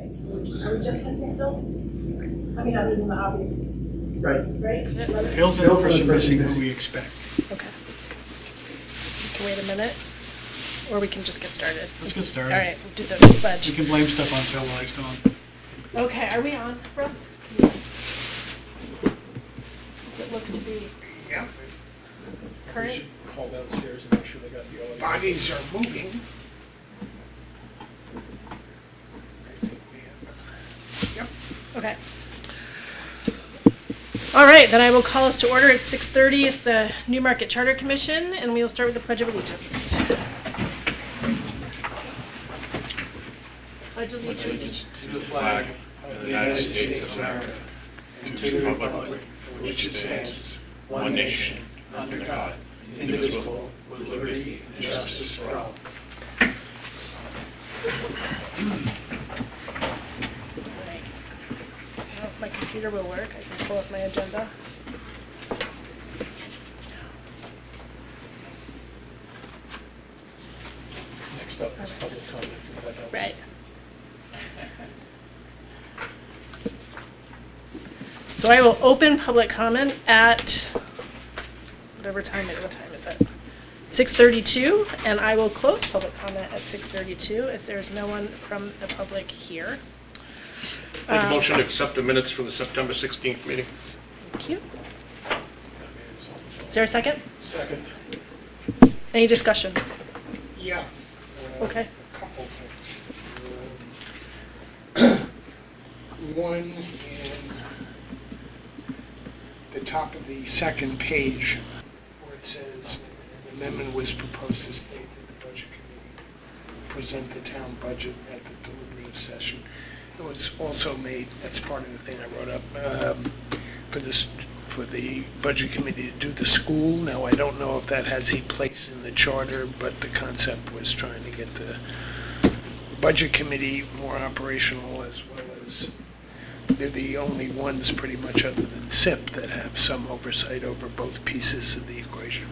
Okay, so are we just missing Phil? I mean, other than the obvious, Right. right? Bill's the person missing who we expect. Okay. We can wait a minute, or we can just get started. Let's get started. All right, we'll do the We pledge. can blame stuff on Phil while he's gone. Okay, are we on, Russ? Does it look to be Yeah. We current? should call downstairs and make sure they got the audio. Bodies are moving. I think we have. Yep. Okay. All right, then I will call us to order at 6:30. It's the Newmarket Charter Commission, and we will start with the Pledge of Allegiance. Pledge allegiance. To the flag of the United States of America and to the republic for which it stands, one nation, under God, indivisible, with liberty and justice for all. Right. Well, my computer will work. I can pull up my agenda. Next up is public comment, if that helps. Right. So I will open public comment at whatever time it, what time is it? 6:32, and I will close public comment at 6:32 as there's no one from the public here. Make a motion to accept the minutes from the September 16th meeting. Thank you. Is there a second? Second. Any discussion? Yeah. Okay. A couple things. One, in the top of the second page, where it says, an amendment was proposed to state that the budget committee present the town budget at the deliberative session. It was also made, that's part of the thing I wrote up, for the budget committee to do the school. Now, I don't know if that has a place in the charter, but the concept was trying to get the budget committee more operational, as well as they're the only ones pretty much other than SIP that have some oversight over both pieces of the equation.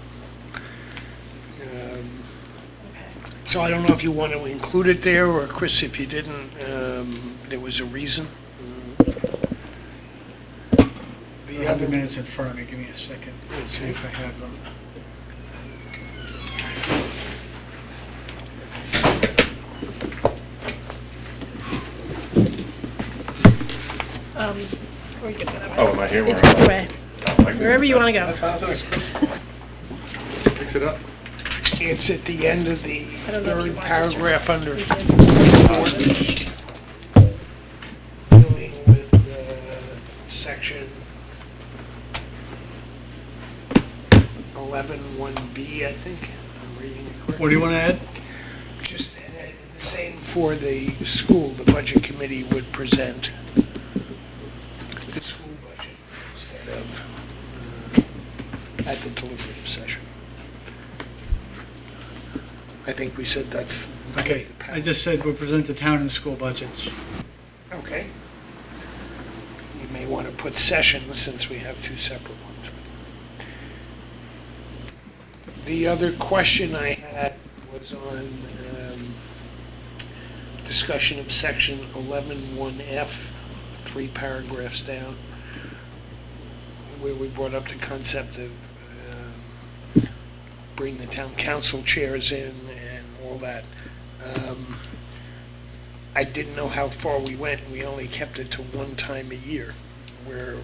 So I don't know if you want to include it there, or Chris, if you didn't, there was a reason. I The have the other, minutes in front of me. Give me a second. Let's see if I have them. Or you can go that way. Oh, am I here? It's either way. Wherever you want to go. That's fine, that's Mix it up. it's at the end of the I don't know if you third want this or paragraph not. under We dealing with section 11(1)B, I think. I'm reading it correctly. What do you want to add? Just the same for the school, the budget committee would present the school budget instead of at the deliberative session. I think we said that's. Okay, I just said we'll present the town and school budgets. Okay. You may want to put sessions since we have two separate ones. The other question I had was on discussion of section 11(1)F, 3 paragraphs down, where we brought up the concept of bring the town council chairs in and all that. I didn't know how far we went, and we only kept it to one time a year, where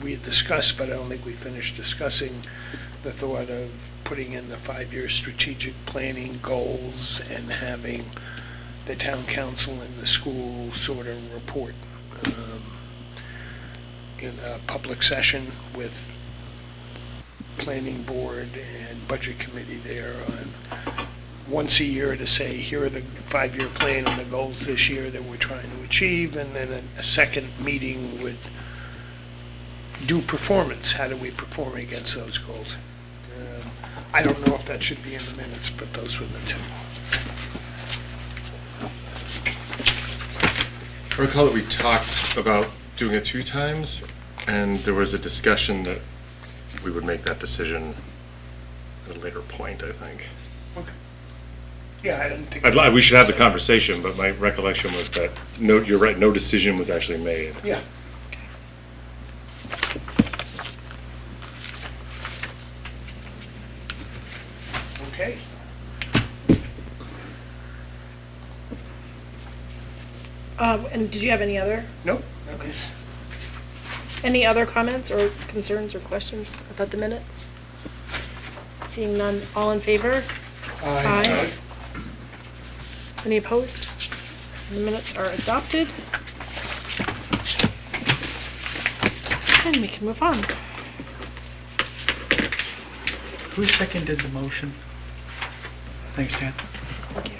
we had discussed, but I don't think we finished discussing the thought of putting in the 5-year strategic planning goals and having the town council and the school sort of report in a public session with planning board and budget committee there on once a year to say, here are the 5-year plan and the goals this year that we're trying to achieve, and then a second meeting would do performance. How do we perform against those goals? I don't know if that should be in the minutes, but those were the two. I recall that we talked about doing it 2 times, and there was a discussion that we would make that decision at a later point, I think. Okay. Yeah, I didn't think. We should have the conversation, but my recollection was that, no, you're right, no decision was actually made. Yeah. Okay. And did you have any other Nope. Any other comments or concerns or questions about the minutes? Seeing none, all in favor? Aye. Any opposed? The minutes are adopted. And we can move on. Who seconded the motion? Thanks, Dan. Thank you.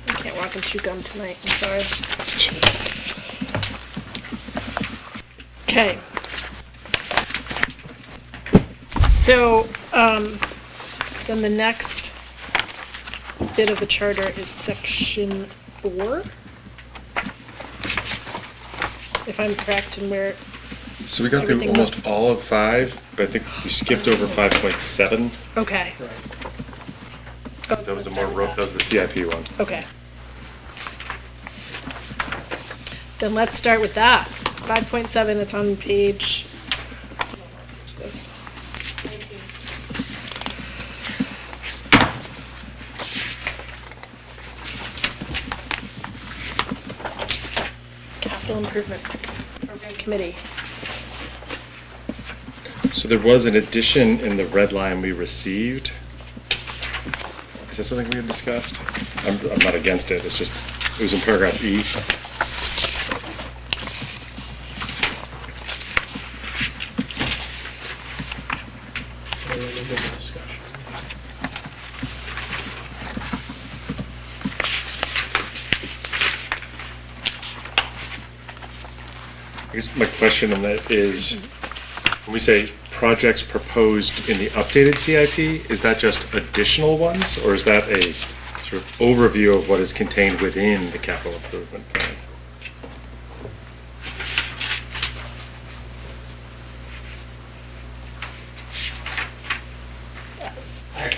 I can't walk and chew gum tonight, I'm sorry. Okay. So, then the next bit of the charter is section 4. If I'm correct in where, So we got through Everything almost all of 5, but I think we skipped over 5.7. okay. Because that was that was the CIP one. Okay. Then let's start with that. 5.7, it's on page. This. Capital Improvement Program Committee. So there was an addition in the red line we received. Is that something we had discussed? I'm not against it, it's just, it was in paragraph E. I guess my question on that is, when we say projects proposed in the updated CIP, is that just additional ones, or is that a sort of overview of what is contained within the capital improvement plan?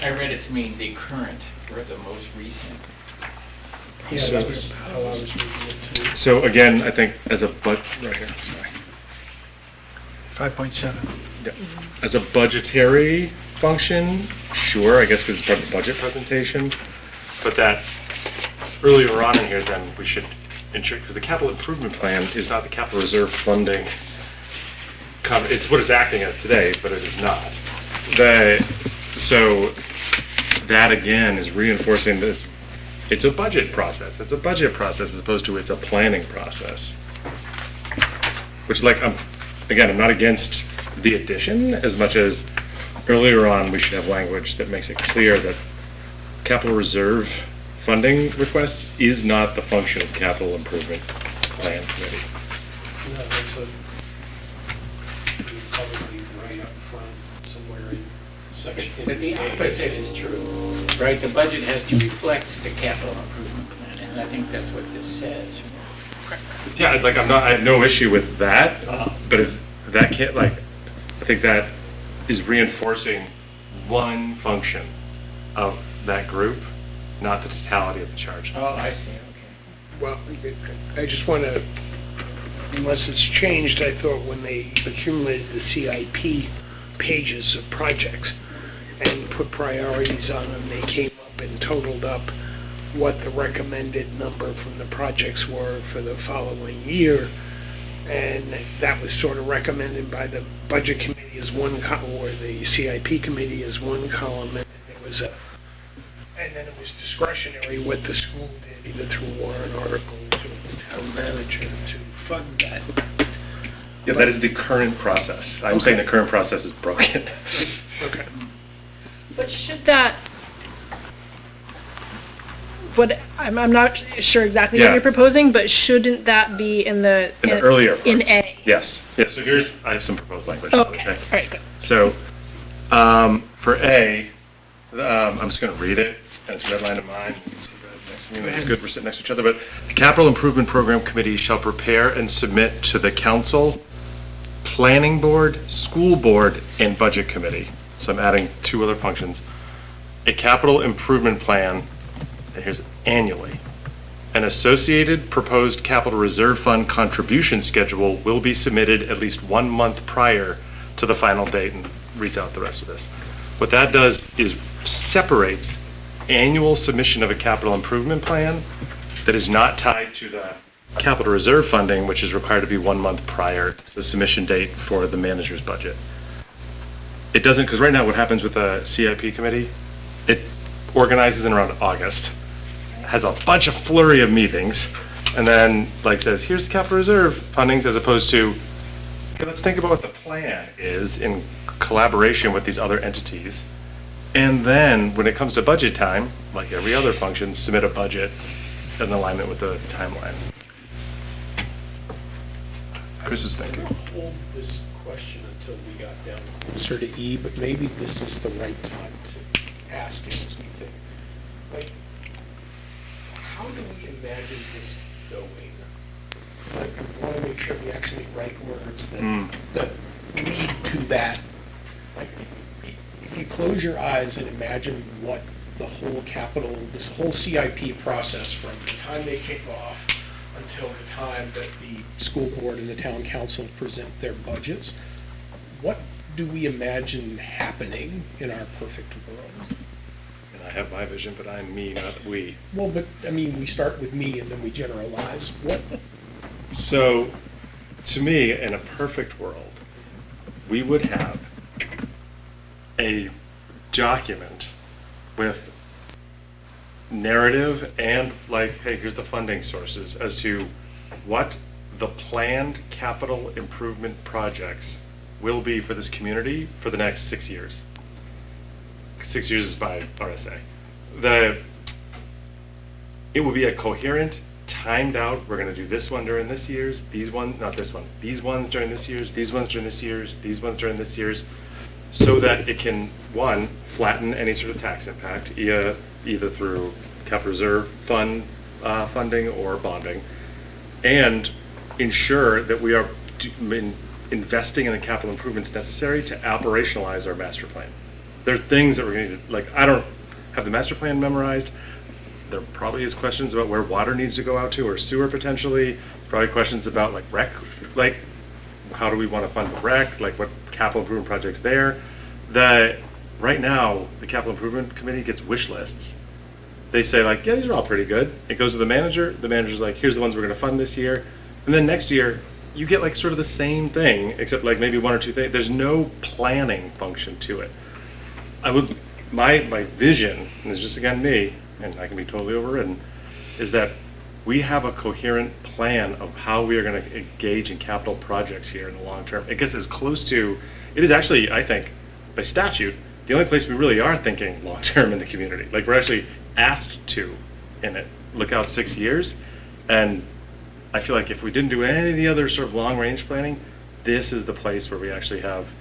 I read it to mean the current, or the most recent. Yeah, So- that was how I was reading it too. So again, I think as a right here, sorry. 5.7. As a budgetary function, sure, I guess because it's part of the budget presentation, but that earlier on in here, then we should ensure, because the capital improvement plan is not the capital reserve funding. It's what it's acting as today, but it is not. So that again is reinforcing this, it's a budget process. It's a budget process as opposed to it's a planning process. Which I'm not against the addition as much as earlier on we should have language that makes it clear that capital reserve funding requests is not the function of capital improvement plan committee. No, that's probably right up front somewhere in section. But the opposite is true, right? The budget has to reflect the capital improvement plan, and I think that's what this says. Yeah, I have no issue with that, but if that can't, I think that is reinforcing one function of that group, not the totality of the charge. Oh, I see, okay. Well, I just want to, unless it's changed, I thought when they accumulated the CIP pages of projects and put priorities on them, they came up and totaled up what the recommended number from the projects were for the following year. And that was sort of recommended by the budget committee as one column, or the CIP committee as one column, and then it was discretionary what the school did, either through warrant articles or the town manager to fund that. Yeah, that is the current process. I'm saying the current process is broken. Okay. But should that, I'm not sure exactly what Yeah. you're proposing, but shouldn't that be in the? In the earlier In parts. A? Yes. Yeah, so I have some proposed language. Okay, all right, good. So, for A, I'm just gonna read it, and it's redlined in mine. You can see that next to me. It's good we're sitting next to each other, but the Capital Improvement Program Committee shall prepare and submit to the council, planning board, school board, and budget committee. So I'm adding 2 other functions. a capital improvement plan, and here's annually. An associated proposed capital reserve fund contribution schedule will be submitted at least 1 month prior to the final date, and reads out the rest of this. What that does is separates annual submission of a capital improvement plan that is not tied to the capital reserve funding, which is required to be 1 month prior to the submission date for the manager's budget. It doesn't, because right now what happens with the CIP committee, it organizes in around August, has a bunch of flurry of meetings, and then like says, here's the capital reserve fundings, as opposed to, okay, let's think about what the plan is in collaboration with these other entities. And then when it comes to budget time, like every other function, submit a budget in alignment with the timeline. Chris is thinking. I'm gonna hold this question until we got down closer to E, but maybe this is the right time to ask it as we think. Like, how do we imagine this going? Like, I want to make sure we actually write words that lead to that. Like, if you close your eyes and imagine what the whole capital, this whole CIP process from the time they kick off until the time that the school board and the town council present their budgets, what do we imagine happening in our perfect world? And I have my vision, but I'm me, not we. Well, but, I mean, we start with me and then we generalize. What, So, to me, in a perfect world, we would have a document with narrative and like, hey, here's the funding sources as to what the planned capital improvement projects will be for this community for the next 6 years. 6 years is by RSA. It will be a coherent, timed out, we're gonna do this one during this year's, these one, not this one, these ones during this year's, these ones during this year's, these ones during this year's, so that it can, one, flatten any sort of tax impact, either through capital reserve fund funding or bonding, and ensure that we are investing in the capital improvements necessary to operationalize our master plan. There are things that we're going to, like, I don't have the master plan memorized. There probably is questions about where water needs to go out to, or sewer potentially. Probably questions about like rec, like how do we want to fund the rec, like what capital improvement projects there. Right now, the capital improvement committee gets wish lists. They say like, yeah, these are all pretty good. It goes to the manager's like, here's the ones we're going to fund this year. And then next year, you get like sort of the same thing, except like maybe one or two things. There's no planning function to it. My vision, and it's just again me, and I can be totally overridden, is that we have a coherent plan of how we are going to engage in capital projects here in the long term. It gets as close to, it is actually, I think, by statute, the only place we really are thinking long term in the community. Like we're actually asked to in it, look out 6 years. And I feel like if we didn't do any of the other sort of long range planning, this is the place where we actually have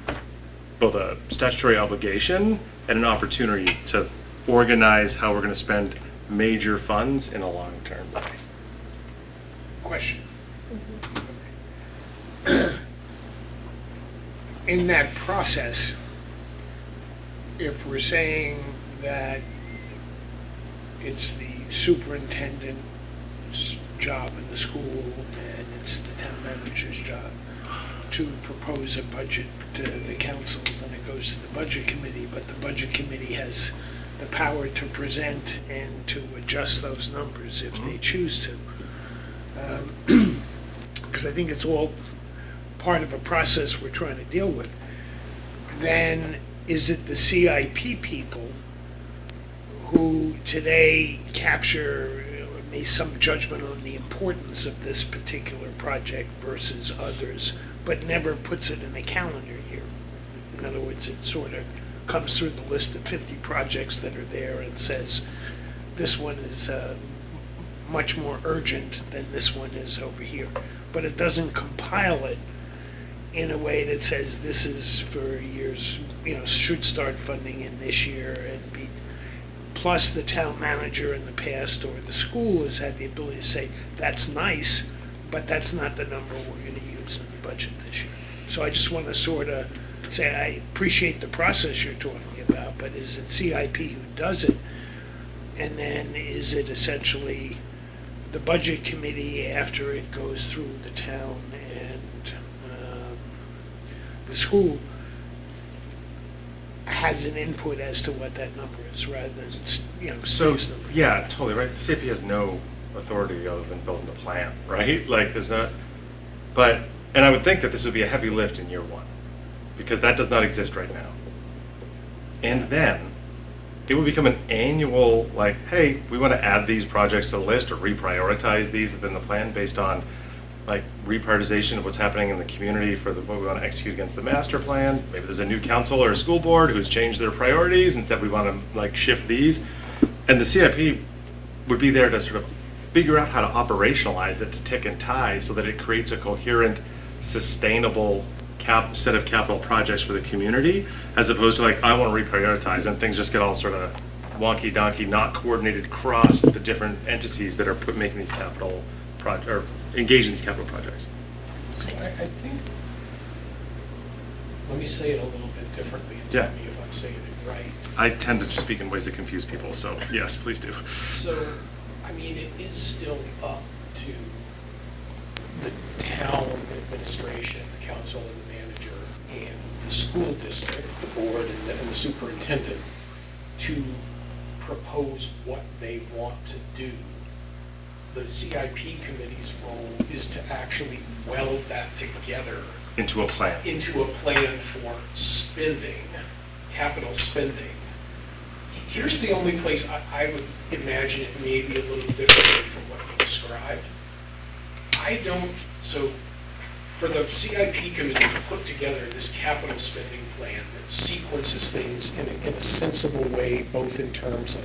both a statutory obligation and an opportunity to organize how we're going to spend major funds in a long-term way. Question. In that process, if we're saying that it's the superintendent's job in the school and it's the town manager's job to propose a budget to the councils and it goes to the budget committee, but the budget committee has the power to present and to adjust those numbers if they choose to. Because I think it's all part of a process we're trying to deal with. Then is it the CIP people who today capture make some judgment on the importance of this particular project versus others, but never puts it in a calendar year? In other words, it sort of comes through the list of 50 projects that are there and says, this one is much more urgent than this one is over here. But it doesn't compile it in a way that says this is for years, should start funding in this year and be. Plus the town manager in the past or the school has had the ability to say, that's nice, but that's not the number we're going to use in the budget this year. So I just want to sort of say, I appreciate the process you're talking about, but is it CIP who does it? And then is it essentially the budget committee after it goes through the town and the school has an input as to what that number is rather than, So, Steve's number? yeah, totally, right. The CIP has no authority other than building the plan, right? Like, there's not, but, and I would think that this would be a heavy lift in year one, because that does not exist right now. And then, it would become an annual, like, hey, we want to add these projects to the list or reprioritize these within the plan based on, like, reprioritization of what's happening in the community for what we want to execute against the master plan. Maybe there's a new council or a school board who's changed their priorities and said we want to, like, shift these. And the CIP would be there to sort of figure out how to operationalize it to tick and tie so that it creates a coherent, sustainable set of capital projects for the community, as opposed to like, I want to reprioritize, and things just get all sort of wonky donkey, not coordinated across the different entities that are making these capital or engaged in these capital projects. So I think, let me say it a little bit differently and Yeah. tell me if I'm saying it right. I tend to speak in ways that confuse people, so yes, please do. So, I mean, it is still up to the town administration, the council and the manager, and the school district, the board and the superintendent to propose what they want to do. The CIP committee's role is to actually weld that together Into a plan. into a plan for spending, capital spending. Here's the only place I would imagine it may be a little differently from what you described. So for the CIP committee to put together this capital spending plan that sequences things in a sensible way, both in terms of,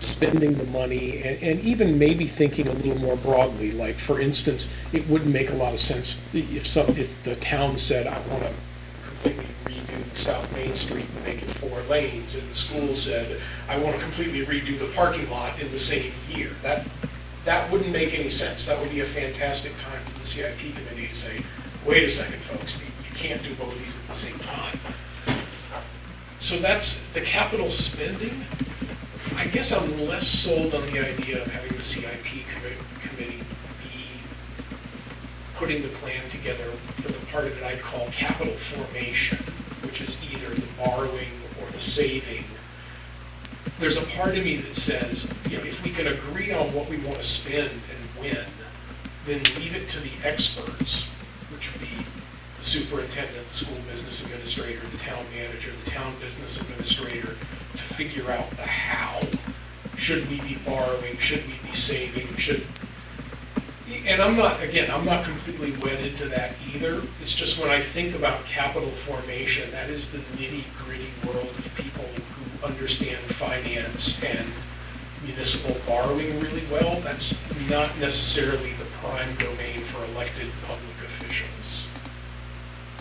spending the money and even maybe thinking a little more broadly, like, for instance, it wouldn't make a lot of sense if the town said, I want to completely redo South Main Street and make it 4 lanes, and the school said, I want to completely redo the parking lot in the same year. That wouldn't make any sense. That would be a fantastic time for the CIP committee to say, wait a second, folks, you can't do both of these at the same time. So that's the capital spending. I guess I'm less sold on the idea of having the CIP committee be putting the plan together for the part of it I'd call capital formation, which is either the borrowing or the saving. There's a part of me that says, if we can agree on what we want to spend and when, then leave it to the experts, which would be the superintendent, the school business administrator, the town manager, the town business administrator, to figure out the how. Should we be borrowing? Should we be saving? And I'm not completely wedded to that either. It's just when I think about capital formation, that is the nitty-gritty world of people who understand finance and municipal borrowing really well. That's not necessarily the prime domain for elected public officials.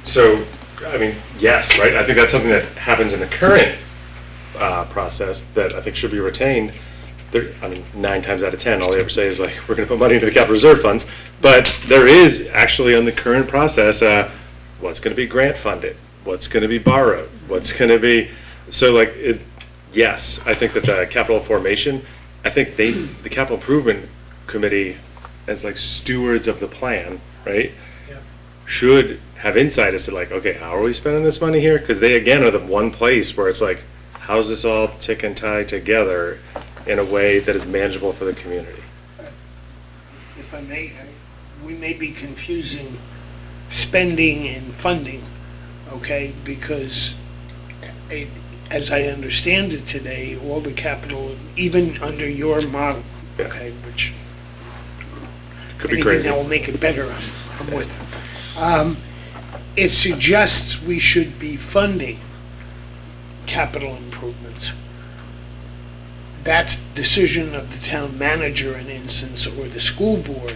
So, I mean, yes, right? I think that's something that happens in the current process that I think should be retained. 9 times out of 10, all they ever say is like, we're going to put money into the capital reserve funds. But there is actually on the current process, what's going to be grant funded, what's going to be borrowed, what's going to be, so like, yes, I think that the capital formation, I think the capital improvement committee, as like stewards of the plan, right, Yeah. should have insight as to like, okay, how are we spending this money here? Because they, again, are the one place where it's like, how's this all tick and tie together in a way that is manageable for the community? If I may, we may be confusing spending and funding, okay? Because as I understand it today, all the capital, even under your model, Yeah. okay, which Could be anything crazy. that will make it better, I'm with it. It suggests we should be funding capital improvements. That's decision of the town manager, in instance, or the school board.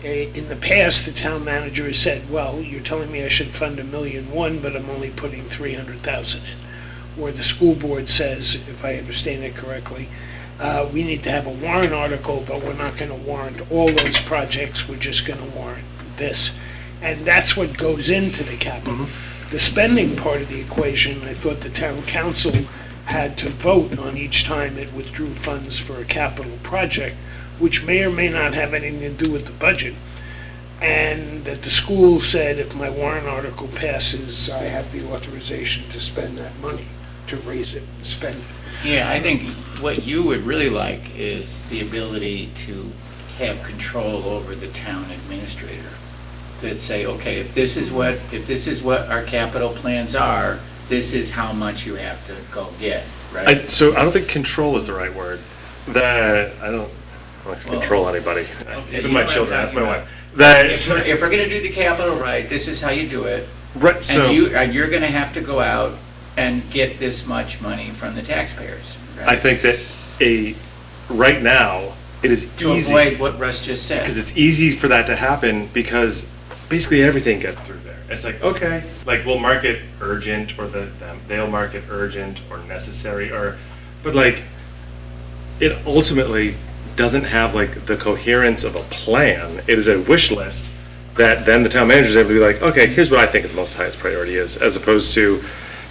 In the past, the town manager has said, well, you're telling me I should fund $1.1 million, but I'm only putting $300,000 in. Or the school board says, if I understand it correctly, we need to have a warrant article, but we're not going to warrant all those projects, we're just going to warrant this. And that's what goes into the capital. the spending part of the equation, I thought the town council had to vote on each time it withdrew funds for a capital project, which may or may not have anything to do with the budget. And that the school said, if my warrant article passes, I have the authorization to spend that money, to raise it and spend it. Yeah, I think what you would really like is the ability to have control over the town administrator. To say, okay, if this is what our capital plans are, this is how much you have to go get, right? So I don't think control is the right word. That, I don't want to control anybody. Okay, Even you my know what children, I'm that's my talking wife. That, If we're gonna do the capital right, this is how you do it. right, so. And you're gonna have to go out and get this much money from the taxpayers, right? I think that right now, it is To easy. avoid what Russ just said. Because it's easy for that to happen because basically everything gets through there. It's like, okay, like we'll mark it urgent or they'll mark it urgent or necessary but like it ultimately doesn't have like the coherence of a plan. It is a wish list that then the town manager is able to be like, okay, here's what I think the most highest priority is, as opposed to,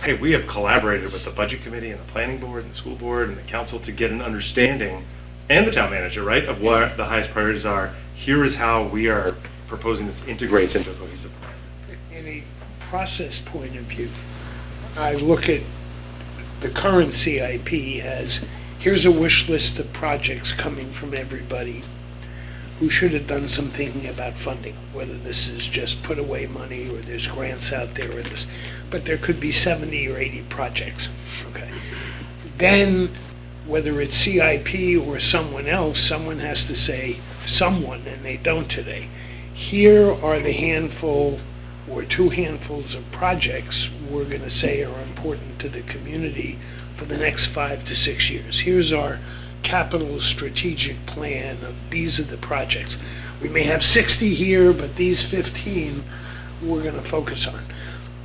hey, we have collaborated with the budget committee and the planning board and the school board and the council to get an understanding, and the town manager, right, of what the highest priorities are. Here is how we are proposing this integrates into a cohesive plan. In a process point of view, I look at the current CIP as, here's a wish list of projects coming from everybody who should have done some thinking about funding, whether this is just put away money or there's grants out there or this, but there could be 70 or 80 projects, okay? Then, whether it's CIP or someone else, someone has to say, someone, and they don't today, here are the handful or two handfuls of projects we're going to say are important to the community for the next 5 to 6 years. Here's our capital strategic plan of these are the projects. We may have 60 here, but these 15 we're going to focus on.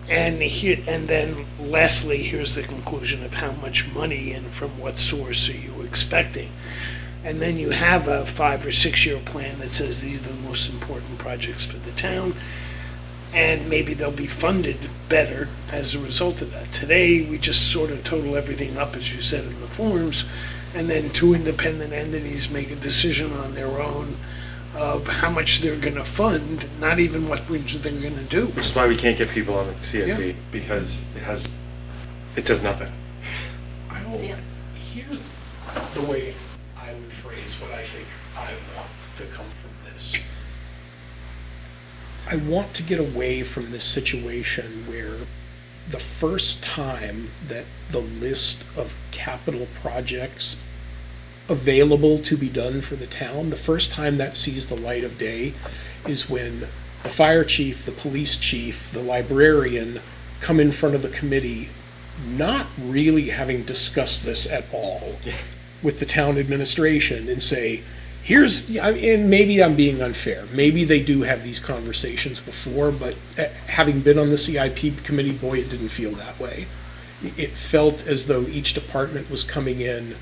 And then lastly, here's the conclusion of how much money and from what source are you expecting. And then you have a 5 or 6 year plan that says these are the most important projects for the town, and maybe they'll be funded better as a result of that. Today, we just sort of total everything up, as you said in the forms, and then two independent entities make a decision on their own of how much they're going to fund, not even what they're going to do. Which is why we can't get people on the CIP, Yeah. because it does nothing. Dan. Here's the way I would phrase what I think I want to come from this. I want to get away from this situation where the first time that the list of capital projects available to be done for the town, the first time that sees the light of day is when the fire chief, the police chief, the librarian come in front of the committee, not really having discussed this at all with the town administration, and say, and maybe I'm being unfair. Maybe they do have these conversations before, but having been on the CIP committee, boy, it didn't feel that way. It felt as though each department was coming in,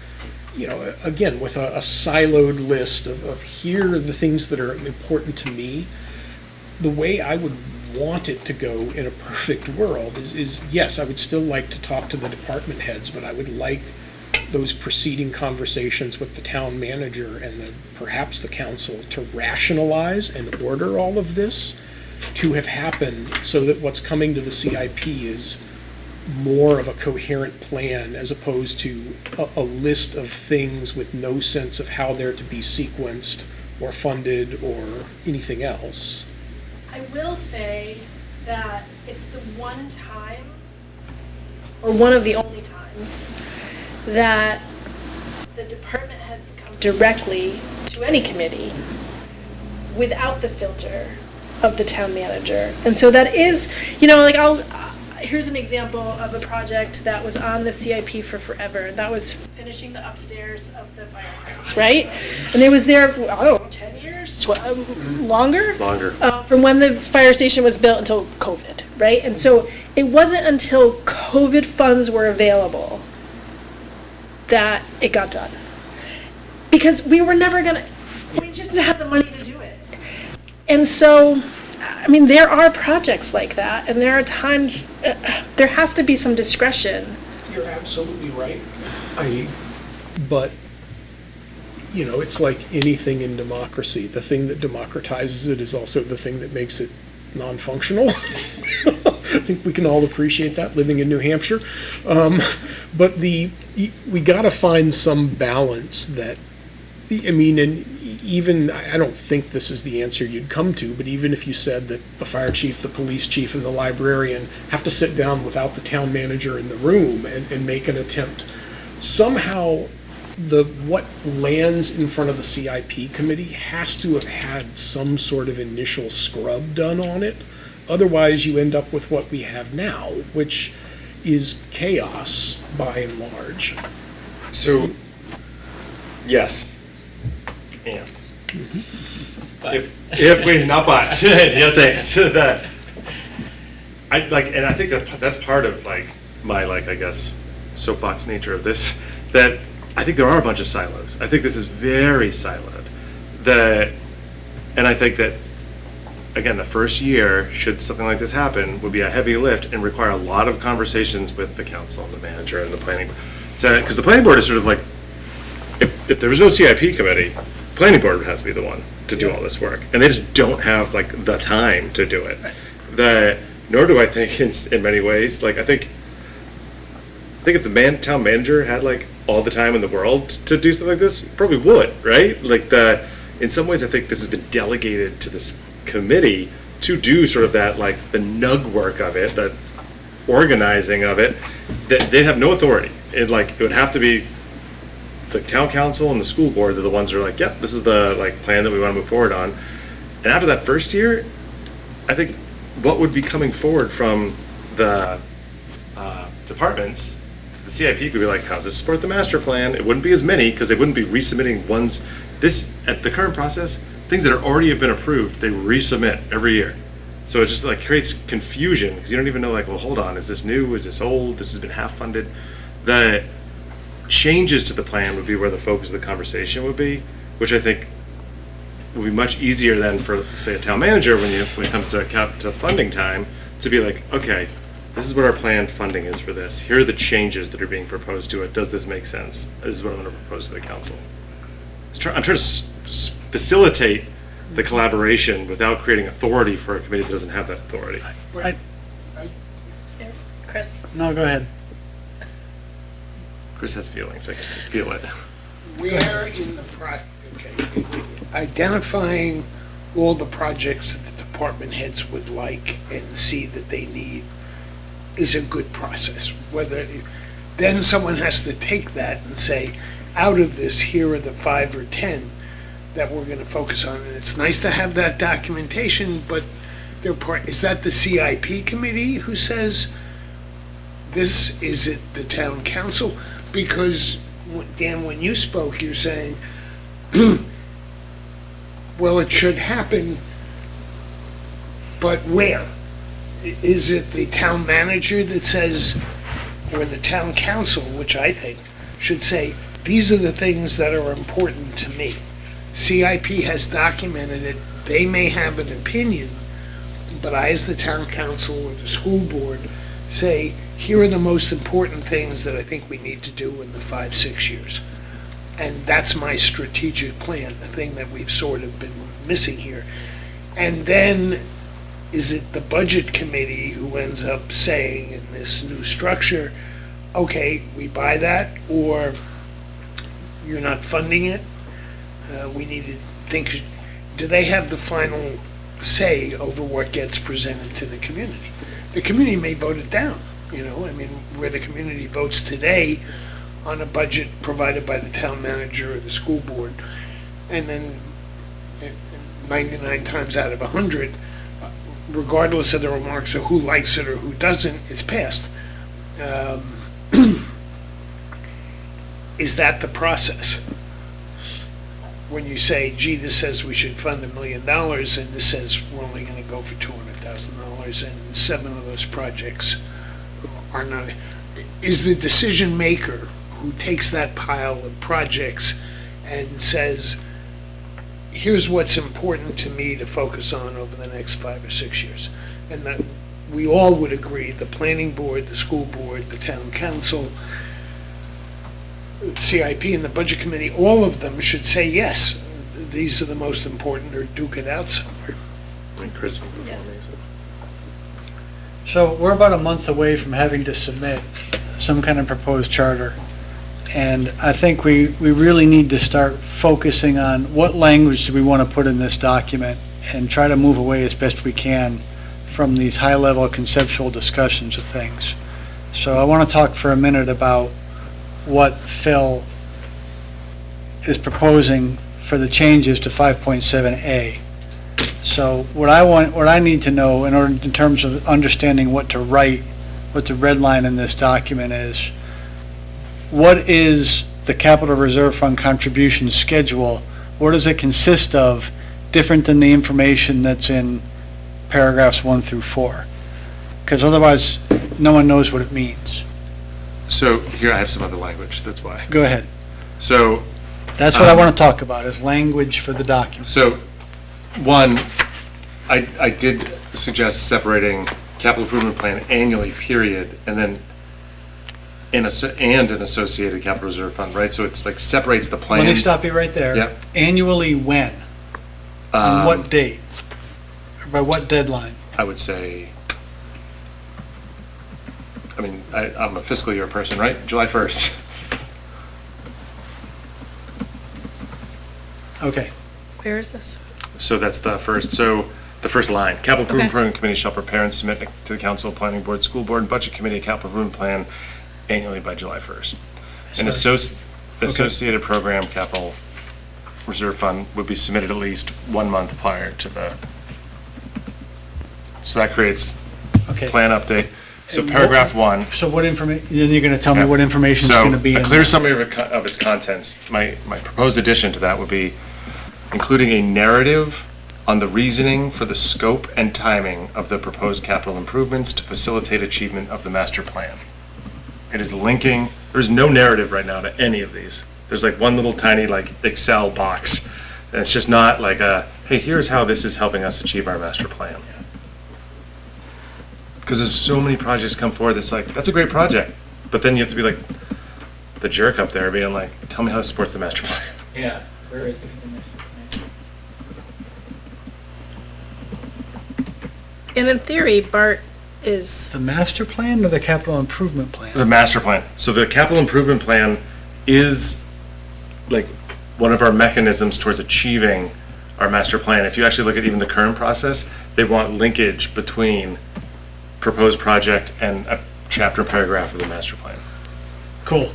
again, with a siloed list of here are the things that are important to me. The way I would want it to go in a perfect world is yes, I would still like to talk to the department heads, but I would like those preceding conversations with the town manager and perhaps the council to rationalize and order all of this to have happened so that what's coming to the CIP is more of a coherent plan as opposed to a list of things with no sense of how they're to be sequenced or funded or anything else. I will say that it's the one time, or one of the only times, that the department heads come directly to any committee without the filter of the town manager. And so that is, here's an example of a project that was on the CIP for forever. That was finishing the upstairs of the firehouse, right? And it was there for, 10 years, longer? Longer. From when the fire station was built until COVID, right? And so it wasn't until COVID funds were available that it got done. Because we were never we just didn't have the money to do it. And so mean, there are projects like that, and there are times, there has to be some discretion. You're absolutely right. But, you know, it's like anything in democracy. The thing that democratizes it is also the thing that makes it non-functional. I think we can all appreciate that, living in New Hampshire. But we gotta find some balance that, I mean, and even, I don't think this is the answer you'd come to, but even if you said that the fire chief, the police chief, and the librarian have to sit down without the town manager in the room and make an attempt, somehow what lands in front of the CIP committee has to have had some sort of initial scrub done on it. Otherwise, you end up with what we have now, which is chaos by and large. So, yes. And. If we, not but, yes, that, I like, and I think that's part of like my, like, I guess, soapbox nature of this, that I think there are a bunch of silos. I think this is very siloed. And I think that, again, the first year, should something like this happen, would be a heavy lift and require a lot of conversations with the council and the manager and the planning. Because the planning board is sort of like, if there was no CIP committee, planning board would have to be the one to do all this work. And they just don't have like the time to do it. Nor do I think in many ways, like I think if the town manager had like all the time in the world to do something like this, probably would, right? Like in some ways I think this has been delegated to this committee to do sort of that, like the nug work of it, the organizing of it, that they have no authority. It would have to be the town council and the school board are the ones that are like, yep, this is the like plan that we want to move forward on. And after that first year, I think what would be coming forward from the departments, the CIP could be like, how's this support the master plan? It wouldn't be as many because they wouldn't be resubmitting ones. This, at the current process, things that are already have been approved, they resubmit every year. So it just like creates confusion because you don't even know like, well, hold on, is this new? Is this old? This has been half funded. The changes to the plan would be where the focus of the conversation would be, which I think would be much easier than for, say, a town manager when it comes to funding time to be like, okay, this is what our planned funding is for this. Here are the changes that are being proposed to it. Does this make sense? This is what I'm going to propose to the council. I'm trying to facilitate the collaboration without creating authority for a committee that doesn't have that authority. Chris? No, go ahead. Chris has feelings, I can feel it. Where in the identifying all the projects that the department heads would like and see that they need is a good process. Then someone has to take that and say, out of this, here are the 5 or 10 that we're going to focus on. And it's nice to have that documentation, but is that the CIP committee who says this? Is it the town council? Because, Dan, when you spoke, you're saying, well, it should happen, but where? Is it the town manager that says, or the town council, which I think should say, these are the things that are important to me. CIP has documented it. They may have an opinion, but I, as the town council or the school board, say, here are the most important things that I think we need to do in the 5-6 years. And that's my strategic plan, the thing that we've sort of been missing here. And then, is it the budget committee who ends up saying in this new structure, okay, we buy that, or you're not funding it? We need to think, do they have the final say over what gets presented to the community? The community may vote it down, where the community votes today on a budget provided by the town manager or the school board, and then 99 times out of 100, regardless of the remarks of who likes it or who doesn't, it's passed. Is that the process? When you say, gee, this says we should fund $1 million, and this says we're only going to go for $200,000, and 7 of those projects are not, is the decision maker who takes that pile of projects and says, here's what's important to me to focus on over the next 5 or 6 years. And that we all would agree, the planning board, the school board, the town council, CIP and the budget committee, all of them should say, yes, these are the most important, or duke it out somewhere. I mean, Chris. Yeah. So we're about a month away from having to submit some kind of proposed charter. And I think we really need to start focusing on what language do we want to put in this document and try to move away as best we can from these high-level conceptual discussions of things. So I want to talk for a minute about what Phil is proposing for the changes to 5.7A. So what I need to know in terms of understanding what to write, what the red line in this document is, what is the capital reserve fund contribution schedule? What does it consist of, different than the information that's in paragraphs 1 through 4? Because otherwise, no one knows what it means. So here I have some other language, that's why. Go ahead. So, That's what I want to talk about, is language for the document. so, one, I did suggest separating capital improvement plan annually, period, and then an associated capital reserve fund, right? So it's like separates the plan. Let me stop you right there. Yep. Annually when? On what date? Or by what deadline? I would say, I mean, I'm a fiscal year person, right? July 1st. Okay. Where is this? So that's the first line. Capital Okay. Improvement Program Committee shall prepare and submit to the Council, Planning Board, School Board, and Budget Committee a capital improvement plan annually by July 1st. An associated program capital reserve fund would be submitted at least 1 month prior to the, so that creates Okay. plan update. So And paragraph 1. So what information, then you're going to tell me Yeah. what information is going to be So in a clear there. summary of its contents. My proposed addition to that would be including a narrative on the reasoning for the scope and timing of the proposed capital improvements to facilitate achievement of the master plan. It is linking, there's no narrative right now to any of these. There's like one little tiny like Excel box. And it's just not like hey, here's how this is helping us achieve our master plan. Because there's so many projects come forward that's like, that's a great project. But then you have to be like the jerk up there being like, tell me how it supports the master plan. Yeah, where is it in this? And in theory, Bart is, The master plan or the capital improvement plan? The master plan. So the capital improvement plan is like one of our mechanisms towards achieving our master plan. If you actually look at even the current process, they want linkage between proposed project and a chapter paragraph of the master plan. Cool.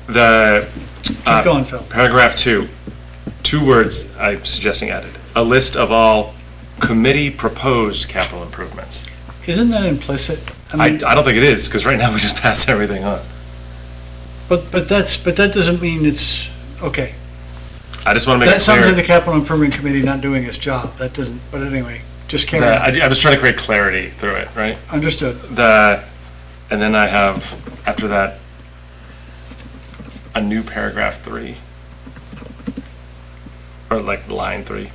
The Keep going, Phil. paragraph 2, 2 words I'm suggesting added. A list of all committee proposed capital improvements. Isn't that implicit? I mean, don't think it is, because right now we just pass everything on. But that doesn't mean it's, okay. I just want to make That it sounds clear. like the capital improvement committee not doing its job. That doesn't, but anyway, just carry on. I was trying to create clarity through it, right? Understood. And then I have, after that, a new paragraph 3. Or like line 3.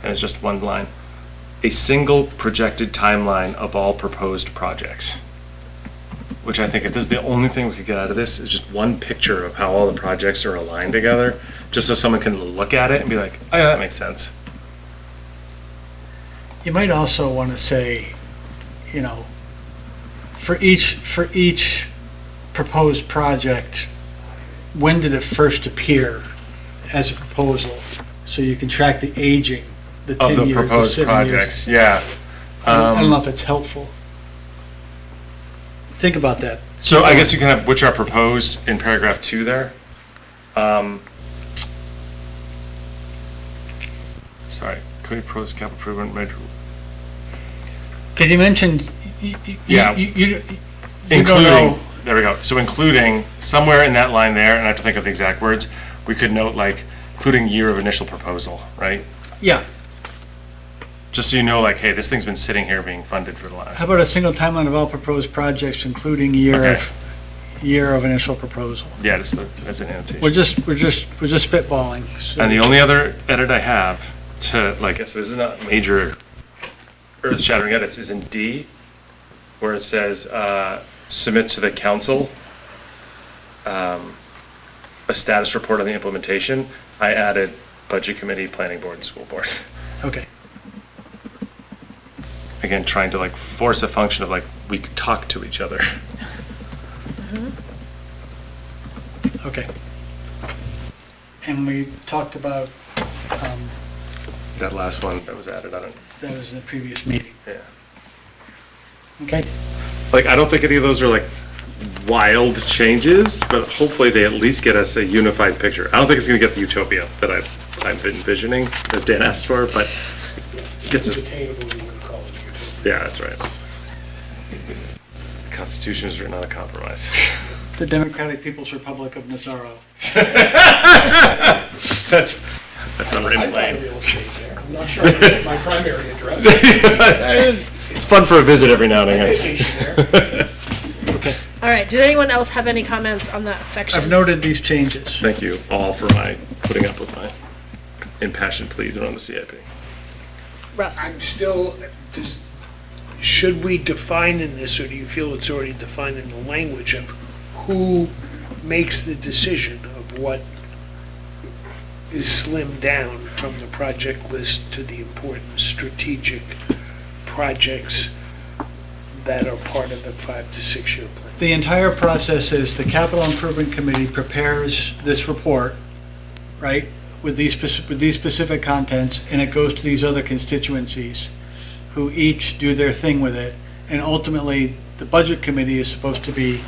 And it's just one line. A single projected timeline of all proposed projects. Which I think if this is the only thing we could get out of this, is just one picture of how all the projects are aligned together, just so someone can look at it and be like, oh yeah, that makes sense. You might also want to say, you know, for each proposed project, when did it first appear as a proposal? So you can track the aging, the 10 Of years, the the proposed 7 projects, years. yeah. I don't know if it's helpful. Think about that. So I guess you can have which are proposed in paragraph 2 there. Sorry, could we propose capital improvement measure? Because you mentioned, Yeah. you don't Including, know. there we go. So including, somewhere in that line there, and I have to think of the exact words, we could note like, including year of initial proposal, right? Yeah. Just so you know, like, hey, this thing's been sitting here being funded for the last. How about a single timeline of all proposed projects, including year of initial proposal? Yeah, just as an annotation. We're just spitballing. So And the only other edit I have to, like, so this is not major earth-shattering edits, is in D, where it says, submit to the council a status report on the implementation. I added budget committee, planning board, and school board. Okay. Again, trying to like force a function of like, we could talk to each other. Okay. And we talked about, That last one that was added, I don't, that was in the previous meeting. yeah. Okay. Like, I don't think any of those are like wild changes, but hopefully they at least get us a unified picture. I don't think it's gonna get the utopia that I'm envisioning, that Dan asked for, but it gets us, Attainable, you wouldn't call it utopia. yeah, that's right. The Constitution is written on a compromise. The Democratic People's Republic of Nassau. That's I unwritten buy land. real estate there. I'm not sure I get my primary address. It's fun for a visit every now and I again. vacation there. All right, did anyone else have any comments on that section? I've noted these changes. Thank you all for putting up with my impassioned pleas around the CIP. Russ? I'm still, should we define in this, or do you feel it's already defined in the language of who makes the decision of what is slimmed down from the project list to the important strategic projects that are part of the 5 to 6 year plan? The entire process is the Capital Improvement Committee prepares this report, right, with these specific contents, and it goes to these other constituencies, who each do their thing with it, and ultimately, the Budget Committee is supposed to be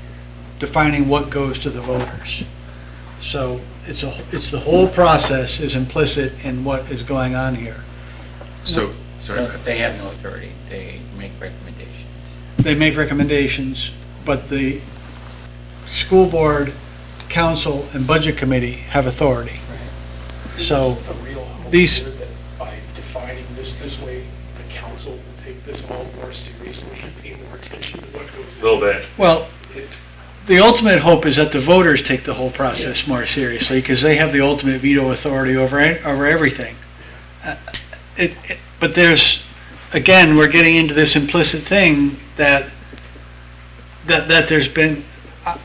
defining what goes to the voters. So it's the whole process is implicit in what is going on here. So, sorry, go ahead. They have no authority, they make recommendations. They make recommendations, but the school board, council, and budget committee have authority. So There's a real hope these- here that by defining this way, the council will take this all more seriously and pay more attention to what goes A little bit. Well, in. the ultimate hope is that the voters take the whole process more seriously, because they have the ultimate veto authority over everything. But there's, again, we're getting into this implicit thing that there's been,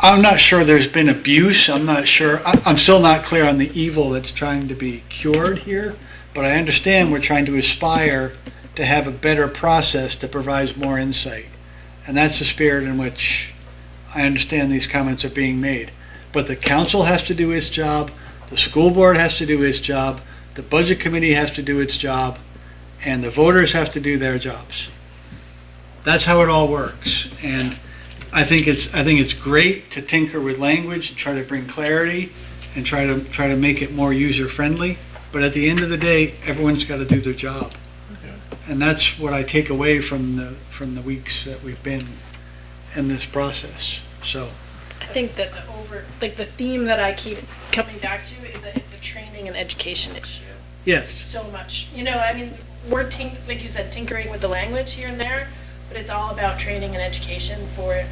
I'm not sure there's been abuse, I'm not sure, I'm still not clear on the evil that's trying to be cured here, but I understand we're trying to aspire to have a better process that provides more insight. And that's the spirit in which I understand these comments are being made. But the council has to do its job, the school board has to do its job, the budget committee has to do its job, and the voters have to do their jobs. That's how it all works. And I think it's great to tinker with language and try to bring clarity and try to make it more user-friendly. But at the end of the day, everyone's got to do their job. And that's what I take away from the weeks that we've been in this process. So, I think that the theme that I keep coming back to is that it's a training and education issue. yes, So much, I mean, we're like you said, tinkering with the language here and there, but it's all about training and education for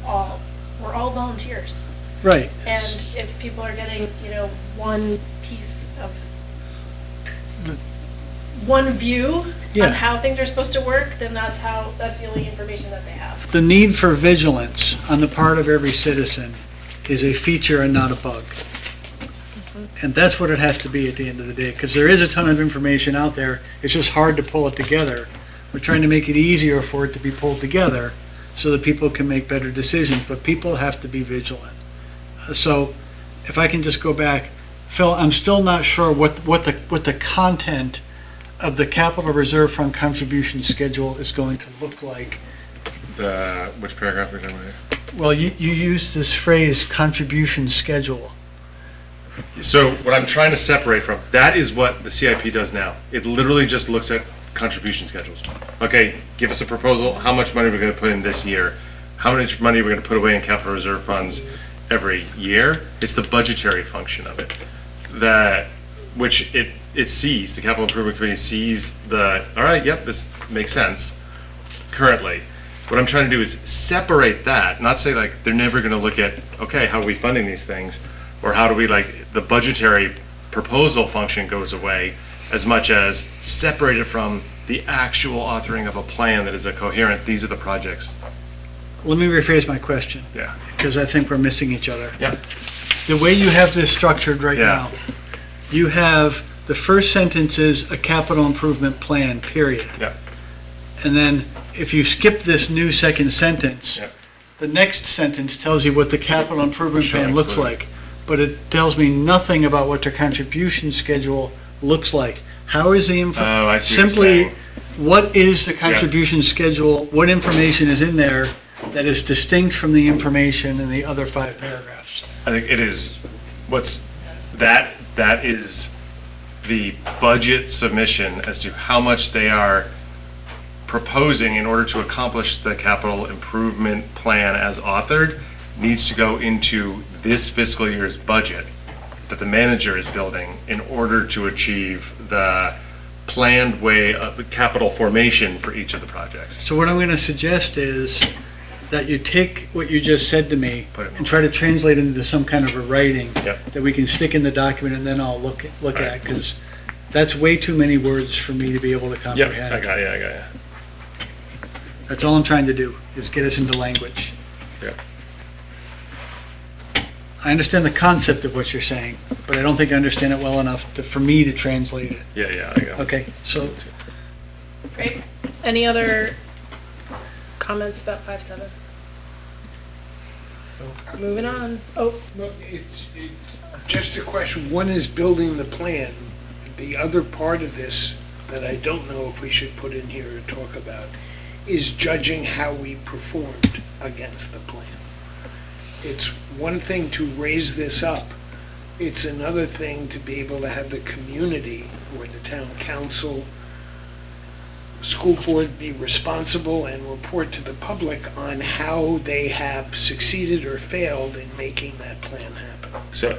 all. We're all volunteers. right. And if people are getting, one piece of, one view Yeah. on how things are supposed to work, then that's the only information that they have. The need for vigilance on the part of every citizen is a feature and not a bug. And that's what it has to be at the end of the day, because there is a ton of information out there, it's just hard to pull it together. We're trying to make it easier for it to be pulled together so that people can make better decisions, but people have to be vigilant. So if I can just go back, Phil, I'm still not sure what the content of the capital reserve fund contribution schedule is going to look like. Which paragraph are we talking about here? Well, you used this phrase, contribution schedule. So what I'm trying to separate from, that is what the CIP does now. It literally just looks at contribution schedules. Okay, give us a proposal, how much money we're gonna put in this year, how much money we're gonna put away in capital reserve funds every year. It's the budgetary function of it. Which it sees, the Capital Improvement Committee sees all right, yep, this makes sense currently. What I'm trying to do is separate that, not say like, they're never gonna look at, okay, how are we funding these things? Or how do we the budgetary proposal function goes away, as much as separate it from the actual authoring of a plan that is a coherent, these are the projects. Let me rephrase my question, Yeah. because I think we're missing each other. Yeah. The way you have this structured right Yeah. now, you have, the first sentence is a capital improvement plan, period. Yeah. And then if you skip this new second sentence, Yeah. the next sentence tells you what the capital improvement Shall plan looks include. like. But it tells me nothing about what their contribution schedule looks like. How is the info? Oh, I see what you're Simply, saying. what is the contribution schedule? What information is in there that is distinct from the information in the other 5 paragraphs? I think it is, that is the budget submission as to how much they are proposing in order to accomplish the capital improvement plan as authored needs to go into this fiscal year's budget that the manager is building in order to achieve the planned way of the capital formation for each of the projects. So what I'm going to suggest is that you take what you just said to me Put it- and try to translate it into some kind of a writing Yep. that we can stick in the document and then I'll look Right. at, because that's way too many words for me to be able to Yep, comprehend. I got you. That's all I'm trying to do, is get us into language. Yep. I understand the concept of what you're saying, but I don't think I understand it well enough for me to translate it. Yeah, I got it. Okay, so Great. Any other comments about 5.7? Moving on. Oh, No, it's just a question. One is building the plan. The other part of this that I don't know if we should put in here to talk about is judging how we performed against the plan. It's one thing to raise this up. It's another thing to be able to have the community or the town council, school board be responsible and report to the public on how they have succeeded or failed in making that plan happen. So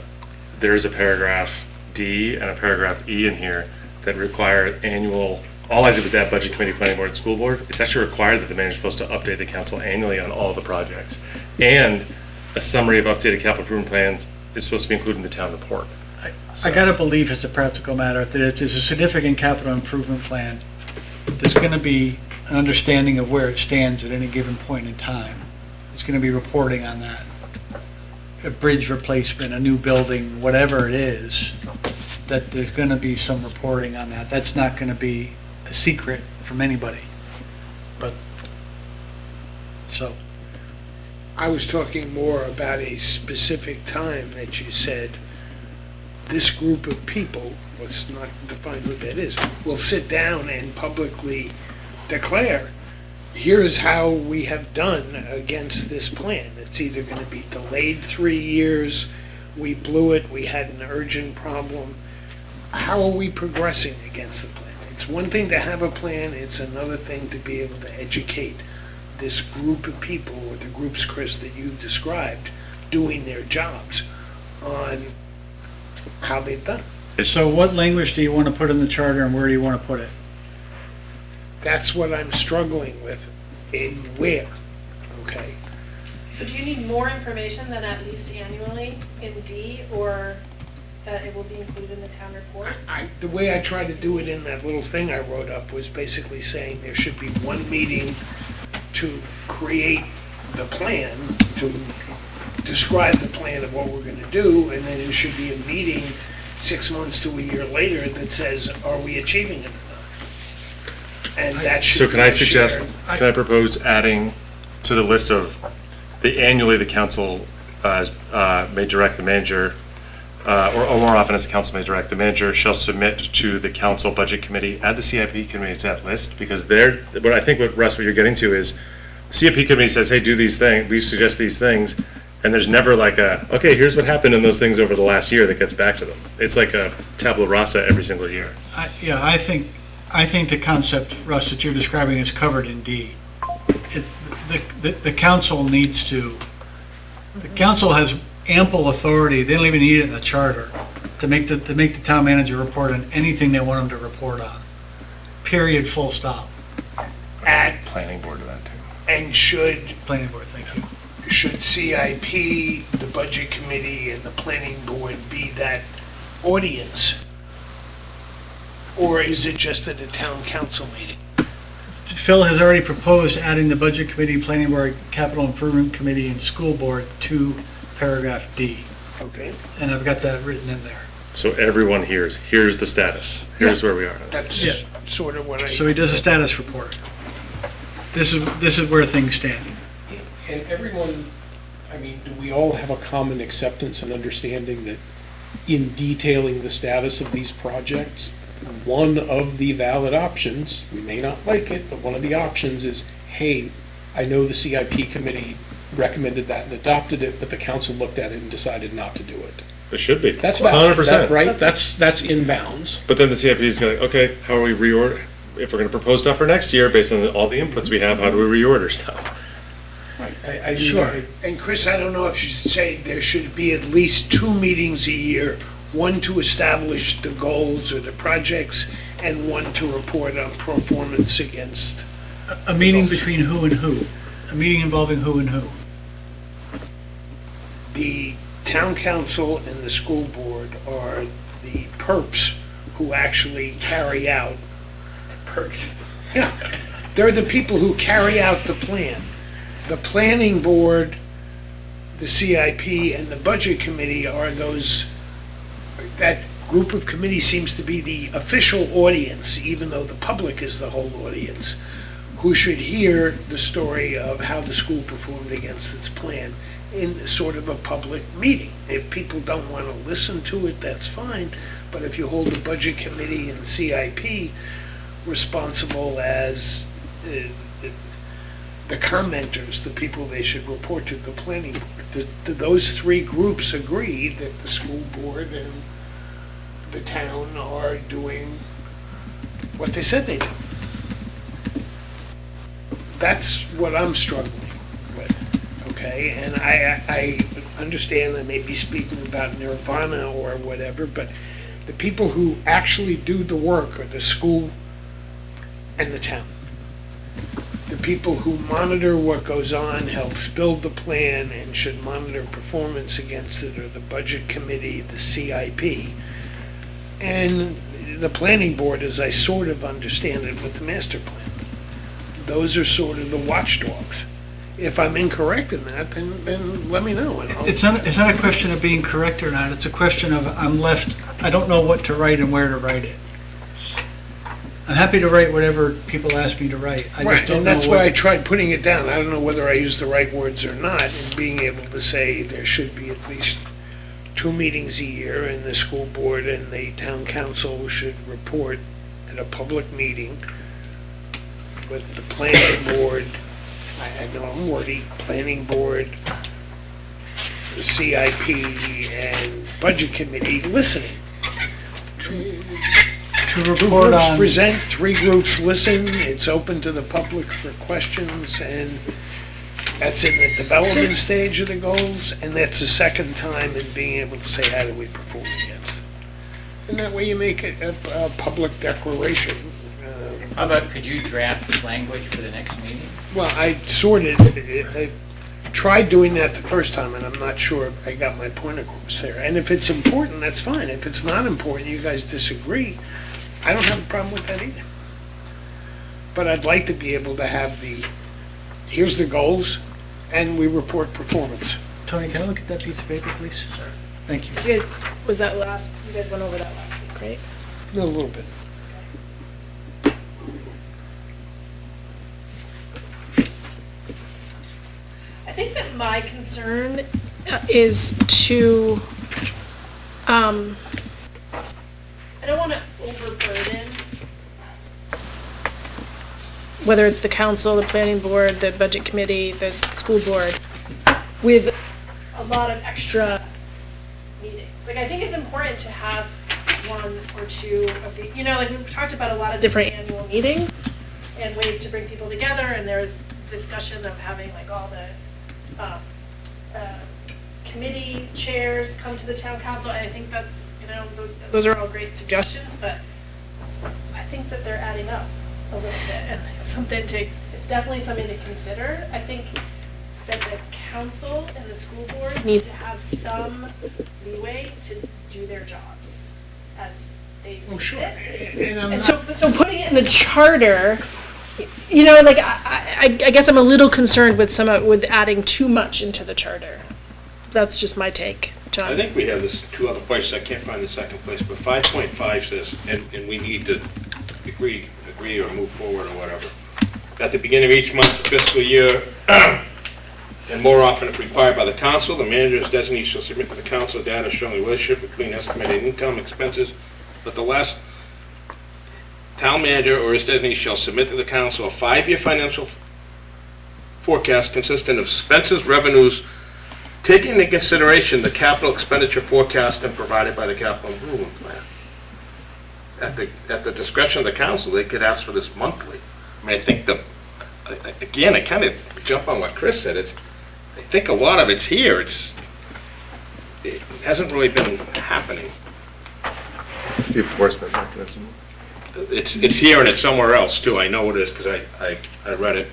there's a paragraph D and a paragraph E in here that require annual, all I did was add budget committee, planning board, and school board. It's actually required that the manager's supposed to update the council annually on all the projects. And a summary of updated capital improvement plans is supposed to be included in the town report. I gotta believe as a practical matter that if there's a significant capital improvement plan, there's gonna be an understanding of where it stands at any given point in time. It's gonna be reporting on that. A bridge replacement, a new building, whatever it is, that there's gonna be some reporting on that. That's not gonna be a secret from anybody. But, so, I was talking more about a specific time that you said, this group of people, let's not define who that is, will sit down and publicly declare, here's how we have done against this plan. It's either gonna be delayed 3 years, we blew it, we had an urgent problem. How are we progressing against the plan? It's one thing to have a plan, it's another thing to be able to educate this group of people, or the groups, Chris, that you described, doing their jobs on how they've done. so what language do you wanna put in the charter and where do you wanna put it? That's what I'm struggling with, in where, okay? so do you need more information than at least annually in D, or that it will be included in the town report? The way I tried to do it in that little thing I wrote up was basically saying there should be one meeting to create the plan, to describe the plan of what we're gonna do, and then there should be a meeting 6 months to a year later that says, are we achieving it or not? And that should So be can I suggest, shared. can I propose adding to the list of, annually the council may direct the manager, or more often as the council may direct, the manager shall submit to the council budget committee, add the CIP committee to that list, because what I think Russ, what you're getting to is, the CIP committee says, hey, do these things, we suggest these things, and there's never like okay, here's what happened in those things over the last year that gets back to them. It's like a tabula rasa every single year. I think the concept, Russ, that you're describing is covered in D. The council needs to, the council has ample authority, they don't even need it in the charter, to make the town manager report on anything they want him to report on. Period, full stop. At, Planning board of that too. and should Planning board, thank you. CIP, the budget committee, and the planning board be that audience Or is it just at a town council meeting? Phil has already proposed adding the Budget Committee, Planning Board, Capital Improvement Committee, and School Board to paragraph D, Okay, and I've got that written in there. So everyone here's the status, here's where we are. that's Yeah. sort of what I. So he does a status report. This is where things stand. And everyone, I mean, do we all have a common acceptance and understanding that in detailing the status of these projects, one of the valid options, we may not like it, but one of the options is, hey, I know the CIP committee recommended that and adopted it, but the council looked at it and decided not to do it. It should be. That's valid, 100%. right? That's in bounds. But then the CIP is going, okay, how are we reorder? If we're going to propose stuff for next year, based on all the inputs we have, how do we reorder stuff? I Sure. And Chris, I don't know if you should say there should be at least 2 meetings a year, one to establish the goals or the projects, and one to report on performance against. A meeting between who and who? A meeting involving who and who? The town council and the school board are the perps who actually carry out. Perks? Yeah, they're the people who carry out the plan. The planning board, the CIP, and the budget committee are those, that group of committee seems to be the official audience, even though the public is the whole audience, who should hear the story of how the school performed against its plan in sort of a public meeting. If people don't want to listen to it, that's fine, but if you hold the budget committee and the CIP responsible as the commenters, the people they should report to the planning board, those 3 groups agree that the school board and the town are doing what they said they do. That's what I'm struggling with, okay? And I understand I may be speaking about nirvana or whatever, but the people who actually do the work are the school and the town. The people who monitor what goes on, helps build the plan, and should monitor performance against it are the budget committee, the CIP, and the planning board, as I sort of understand it with the master plan. Those are sort of the watchdogs. If I'm incorrect in that, then let me know. And It's not a question of being correct or not, it's a question of I don't know what to write and where to write it. I'm happy to write whatever people ask me to write. I just Right, don't and know that's why I what, tried putting it down. I don't know whether I used the right words or not, and being able to say there should be at least 2 meetings a year, and the school board and the town council should report at a public meeting with the planning board, I know I'm wordy, planning board, the CIP, and budget committee listening. to 2 report groups on, present, 3 groups listen, it's open to the public for questions, and that's in the development stage of the goals, and that's the second time in being able to say, how do we perform against it? And that way you make it a public declaration. How about, could you draft language for the next meeting? Well, I tried doing that the first time, and I'm not sure if I got my point across there. And if it's important, that's fine. If it's not important, you guys disagree, I don't have a problem with that either. But I'd like to be able to have here's the goals, and we report performance. Tony, can I look at that piece of paper, please? Sure. Thank you. You guys, you guys went over that last week, right? A little bit. I think that my concern is to, I don't want to overburden, whether it's the council, the planning board, the budget committee, the school board, with a lot of extra meetings. Like, I think it's important to have 1 or 2 of the, like, we've talked about a lot of different annual meetings and ways to bring people together, and there's discussion of having like all the committee chairs come to the town council. And I think that's, those are all great suggestions, but I think that they're adding up a little bit, and it's definitely something to consider. I think that the council and the school board need to have some leeway to do their jobs as they Oh, sure. submit. And I'm And not, so putting it in the charter, you know, like, I guess I'm a little concerned with with adding too much into the charter. That's just my take, John. I think we have this two other places, I can't find the second place, but 5.5 says, and we need to agree or move forward or whatever. At the beginning of each month, fiscal year, and more often if required by the council, the manager's designee shall submit to the council data showing the relationship between estimated income, expenses, but the last town manager or his designee shall submit to the council a 5-year financial forecast consisting of expenses, revenues, taking into consideration the capital expenditure forecast and provided by the capital improvement plan. At the discretion of the council, they could ask for this monthly. I mean, I think again, I kind of jump on what Chris said, I think a lot of it's here, it hasn't really been happening. It's the enforcement mechanism. It's here and it's somewhere else too, I know it is, because I read it.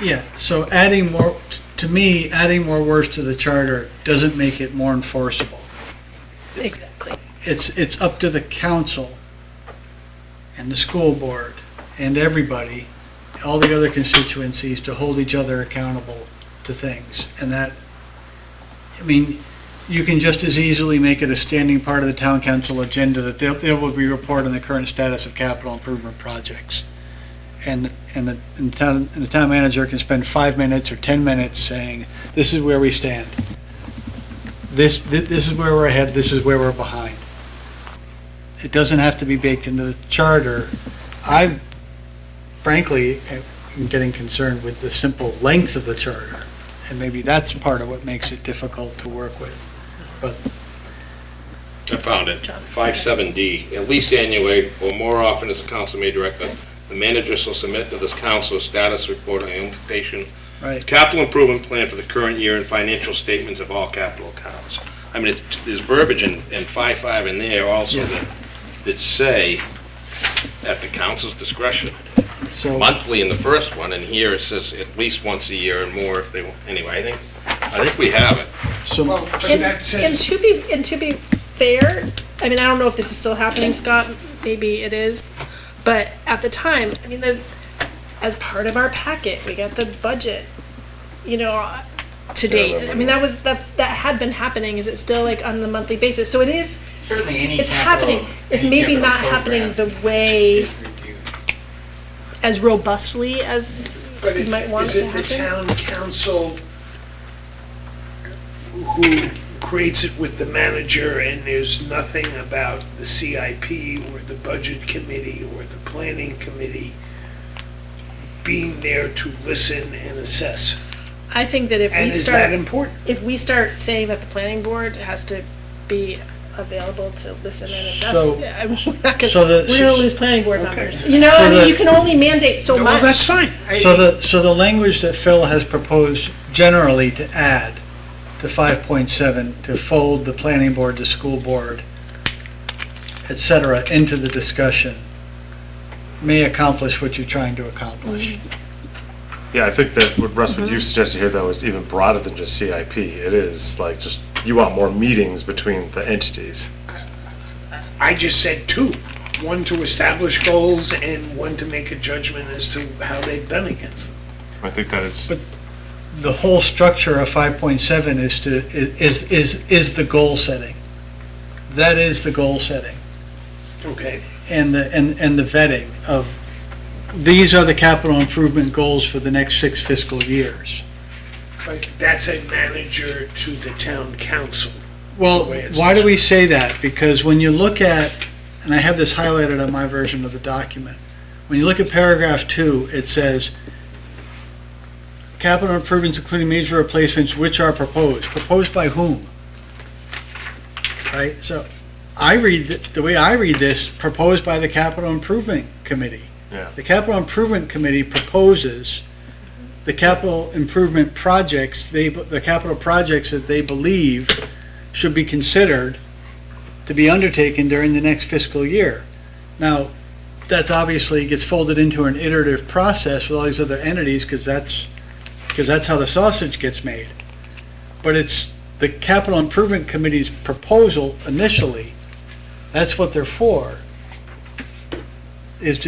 Yeah, so adding more, to me, adding more words to the charter doesn't make it more enforceable. Exactly. It's up to the council and the school board and everybody, all the other constituencies, to hold each other accountable to things. And that, I mean, you can just as easily make it a standing part of the town council agenda that they will be reporting the current status of capital improvement projects. And the town manager can spend 5 minutes or 10 minutes saying, this is where we stand. This is where we're ahead, this is where we're behind. It doesn't have to be baked into the charter. I frankly am getting concerned with the simple length of the charter, and maybe that's part of what makes it difficult to work with. But I found it, 5.7D, at least annually, or more often as the council may direct the manager shall submit to this council a status report on the implementation right, capital improvement plan for the current year and financial statements of all capital accounts. I mean, there's verbiage in 5.5 in there also Yeah. that say at the council's discretion. so Monthly in the first one, and here it says at least once a year and more if they, anyway, I think we have it. well, but And that says, to be fair, I mean, I don't know if this is still happening, Scott, maybe it is, but at the time, I mean, as part of our packet, we got the budget, you know, to date. I mean, that had been happening. Is it still like on the monthly basis? So it is, Certainly any it's capital. happening. It's any maybe capital not happening program the way, is reviewed. as robustly as but you might want is it it to the happen. town council who creates it with the manager, and there's nothing about the CIP or the budget committee or the planning committee being there to listen and assess? I think that And is that important? if we start saying that the planning board has to be available to listen and assess, So- we're not gonna, so the- we're gonna lose planning board Okay. members. You know, So I mean, the- you can only mandate so much. Well, that's fine. so the language that Phil has proposed generally to add to 5.7, to fold the planning board, the school board, et cetera, into the discussion, may accomplish what you're trying to accomplish. Yeah, I think that what Russ, what you suggested here though is even broader than just CIP. It is like just, you want more meetings between the entities. I just said two, one to establish goals and one to make a judgment as to how they've done against them. I think that is, But the whole structure of 5.7 is the goal setting. That is the goal setting, Okay, and the vetting of, these are the capital improvement goals for the next 6 fiscal years. but that's a manager to the town council. Well, The way it's why do we say that? Because when you look at, and I have this highlighted on my version of the document, when you look at paragraph 2, it says, capital improvements including major replacements which are proposed. Proposed by whom? Right, so I read, the way I read this, proposed by the capital improvement committee. yeah. The capital improvement committee proposes the capital improvement projects, the capital projects that they believe should be considered to be undertaken during the next fiscal year. Now, that's obviously gets folded into an iterative process with all these other entities, because that's how the sausage gets made. But it's the capital improvement committee's proposal initially That's what they're for, is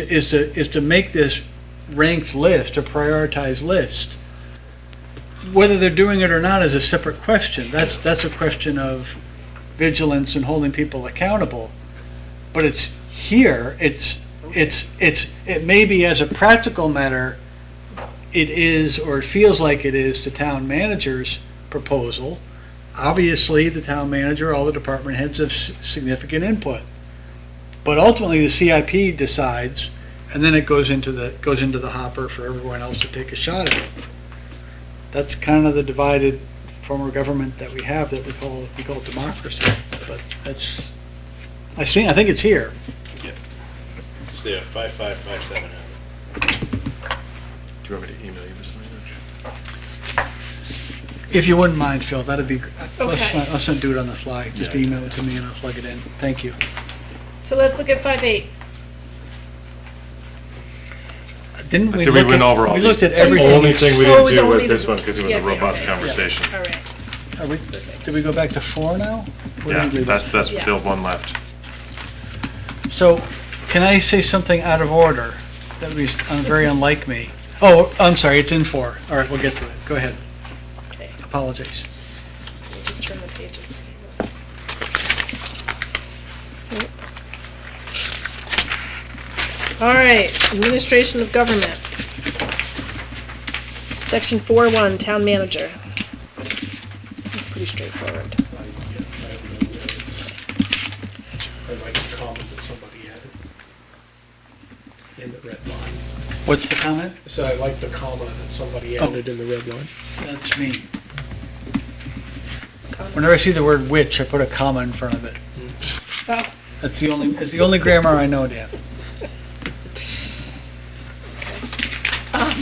to make this ranked list, a prioritized list. Whether they're doing it or not is a separate question. That's a question of vigilance and holding people accountable. But it's here, it may be, as a practical matter, it is, or it feels like it is, the town manager's proposal. Obviously, the town manager, all the department heads have significant input. But ultimately, the CIP decides, and then it goes into the hopper for everyone else to take a shot at it. That's kind of the divided form of government that we have, that we call democracy. But that's, I think it's here. It's there, 5557. Do you want me to email you this language? If you wouldn't mind, Phil, that'd be, Okay. let's not do it on the fly. Just Yeah. email it to me and I'll plug it in. Thank you. So let's look at 5.8. Didn't we Did we look win at- over all We looked these? at everything. The only thing we Oh, it didn't was do was only this the one because it was a CIP, robust okay. conversation. All right. Did we go back to 4 now? Where Yeah, did we leave that's it? still Yes. one left. So, can I say something out of order that was very unlike me? Oh, I'm sorry, it's in 4. All right, we'll get to it. Go ahead. Okay, Apologies. we'll just turn the pages. All right, administration of government. Section 4.1, town manager. It's pretty straightforward. I like the comment that somebody added in the red line. What's the comment? I said I like the comma that somebody added in the red line. That's me. Comment. Whenever I see the word which, I put a comma in front of it. Oh, It's the only grammar I know, Dan.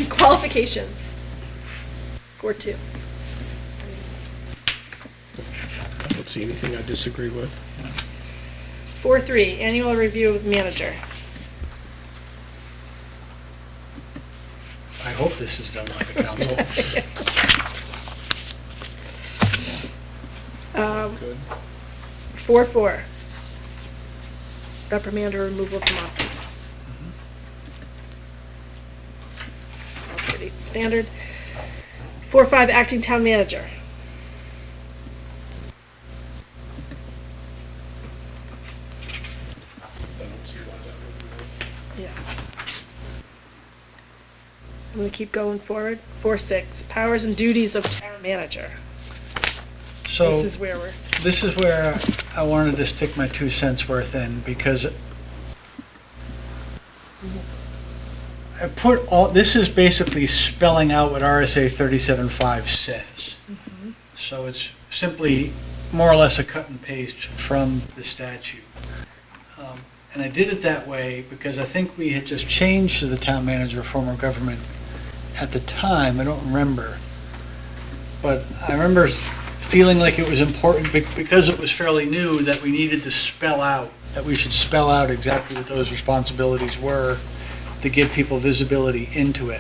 qualifications. 4.2. I don't see anything I disagree with. 4.3, annual review of manager. I hope this is done by the council. 4.4, reprimand or removal from office. All pretty standard. 4.5, acting town manager. I don't see why that would be. Yeah. I'm gonna keep going forward. 4.6, powers and duties of town manager. So, This is where we're, this is where I wanted to stick my 2 cents worth in, because I put all, this is basically spelling out what RSA 37.5 says. So it's simply more or less a cut and paste from the statute. And I did it that way because I think we had just changed to the town manager form of government at the time. I don't remember. But I remember feeling like it was important, because it was fairly new, that we needed to spell out, that we should spell out exactly what those responsibilities were to give people visibility into it.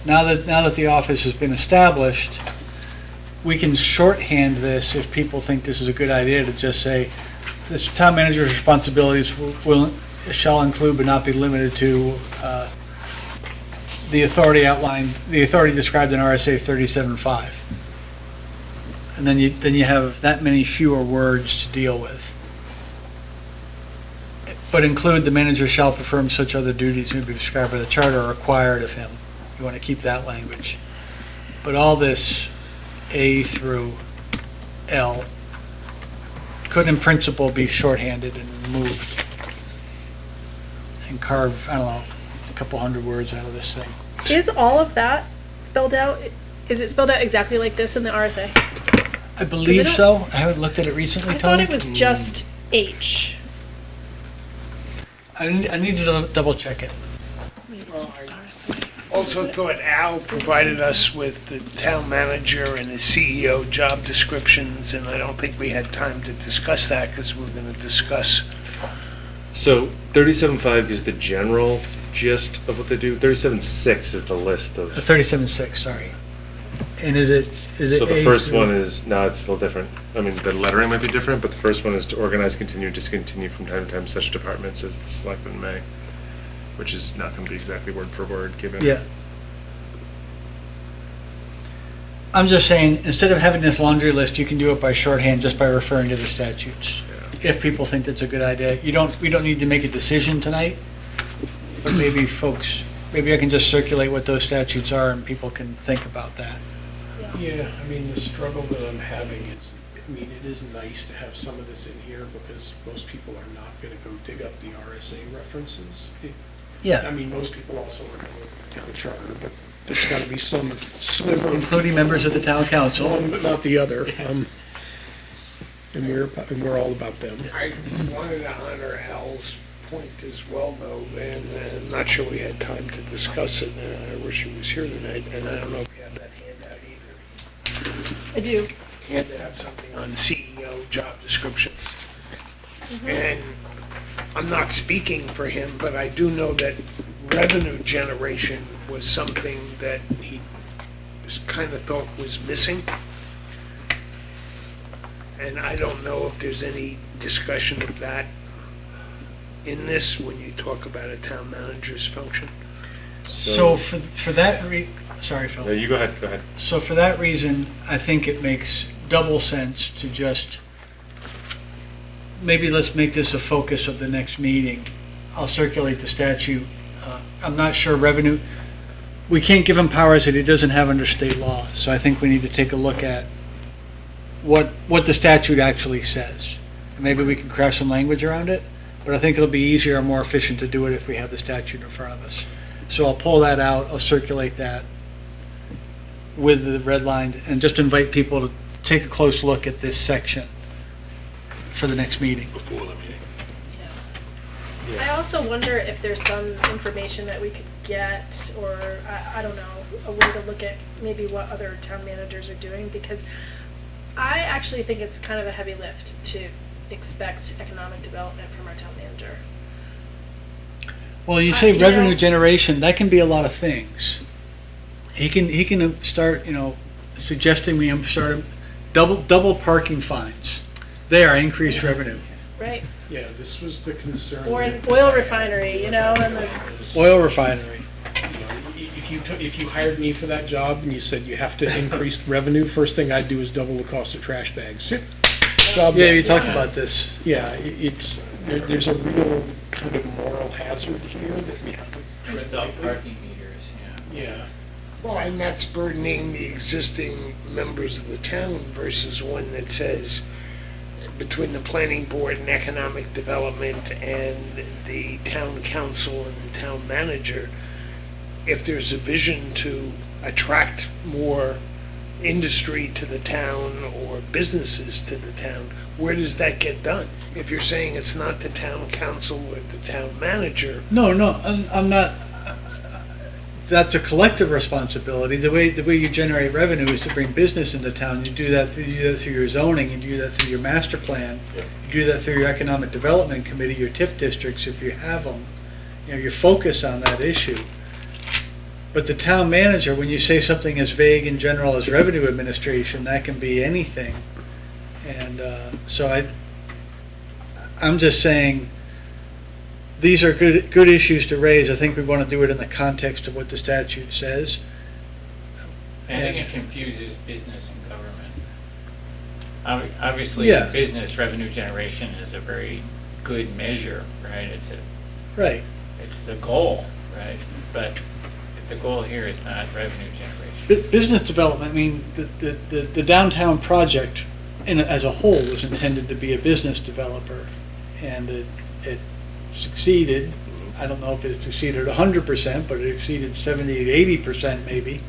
Now that the office has been established, we can shorthand this if people think this is a good idea, to just say, this town manager's responsibilities shall include but not be limited to the authority described in RSA 37.5. And then you have that many fewer words to deal with. But include, the manager shall perform such other duties may be prescribed by the charter or required of him. You want to keep that language. But all this, A through L, could in principle be shorthanded and removed and carve, I don't know, a couple hundred words out of this thing. is all of that spelled out? Is it spelled out exactly like this in the RSA? I believe don't- so. I haven't looked at it recently, I thought Tony. it was just H. I need to double check it. Also thought Al provided us with the town manager and the CEO job descriptions, and I don't think we had time to discuss that because we're going to discuss. So 37.5 is the general gist of what they do. 37.6 is the list of. 37.6, sorry. And is it So the A first through- one is, no, it's still different. I mean, the lettering might be different, but the first one is to organize, continue, discontinue from time to time such departments as the selectmen may, which is not gonna be exactly word for word given. Yeah. I'm just saying, instead of having this laundry list, you can do it by shorthand, just by referring to the statutes. Yeah. If people think that's a good idea. We don't need to make a decision tonight, but maybe folks, maybe I can just circulate what those statutes are and people can think about that. Yeah, I mean, the struggle that I'm having is, I mean, it is nice to have some of this in here because most people are not gonna go dig up the RSA references. I Yeah, mean, most people also are gonna look at the town charter, but there's gotta be some sliver. including members of the town council. One, but not the other. And we're all about them. I wanted to honor Al's point as well, though, and I'm not sure we had time to discuss it, and I wish he was here tonight, and I don't know if you have that handout either. I do. Handed out something on CEO job descriptions. And I'm not speaking for him, but I do know that revenue generation was something that he kind of thought was missing. And I don't know if there's any discussion of that in this when you talk about a town manager's function. So for that sorry, No, Phil. you go ahead, go ahead. So for that reason, I think it makes double sense to just, maybe let's make this a focus of the next meeting. I'll circulate the statute. I'm not sure revenue, we can't give him powers that he doesn't have under state law. So I think we need to take a look at what the statute actually says. And maybe we can craft some language around it, but I think it'll be easier and more efficient to do it if we have the statute in front of us. So I'll pull that out, I'll circulate that with the red line, and just invite people to take a close look at this section for the next meeting. Before the meeting. I also wonder if there's some information that we could get, or, I don't know, a way to look at maybe what other town managers are doing, because I actually think it's kind of a heavy lift to expect economic development from our town manager. Well, you say You know- revenue generation, that can be a lot of things. He can start, suggesting we start double parking fines. There, increased revenue. Right? Yeah, this was the concern. Or an that- oil refinery, and the, Oil refinery. If you hired me for that job and you said you have to increase revenue, first thing I'd do is double the cost of trash bags. Sit. Job Yeah, done. you talked about this. Yeah, there's a real kind of moral hazard here that we have to tread lightly. Parking meters, yeah. Yeah. Well, and that's burdening the existing members of the town versus one that says between the planning board and economic development and the town council and the town manager, if there's a vision to attract more industry to the town or businesses to the town, where does that get done? If you're saying it's not the town council or the town manager, No, I'm not, that's a collective responsibility. The way you generate revenue is to bring business into town. You do that through your zoning, you do that through your master plan, you do that through your economic development committee, your TIF districts, if you have them. You focus on that issue. But the town manager, when you say something as vague and general as revenue administration, that can be anything. And so I'm just saying, these are good issues to raise. I think we want to do it in the context of what the statute says. I think it confuses business and government. Obviously, Yeah. business revenue generation is a very good measure, right? Right. It's the goal, right? But if the goal here is not revenue generation. Business development, I mean, the downtown project as a whole was intended to be a business developer, and it succeeded. I don't know if it succeeded 100%, but it exceeded 70 to 80% maybe,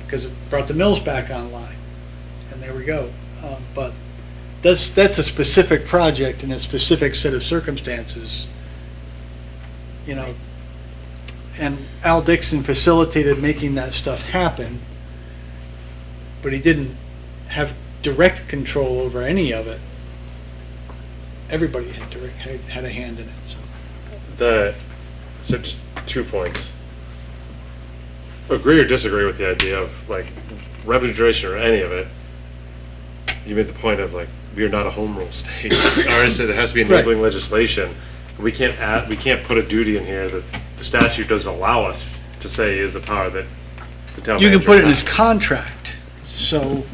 because it brought the mills back online, and there we go. But that's a specific project in a specific set of circumstances, and Al Dixon facilitated making that stuff happen, but he didn't have direct control over any of it. Everybody had a hand in it, so. So just 2 points. agree or disagree with the idea of like revenue generation or any of it, you made the point of like, we are not a home rule state. RSA, there has to be enabling legislation. We can't put a duty in here that the statute doesn't allow us to say is a power that the town You can manager put it in his has. contract. So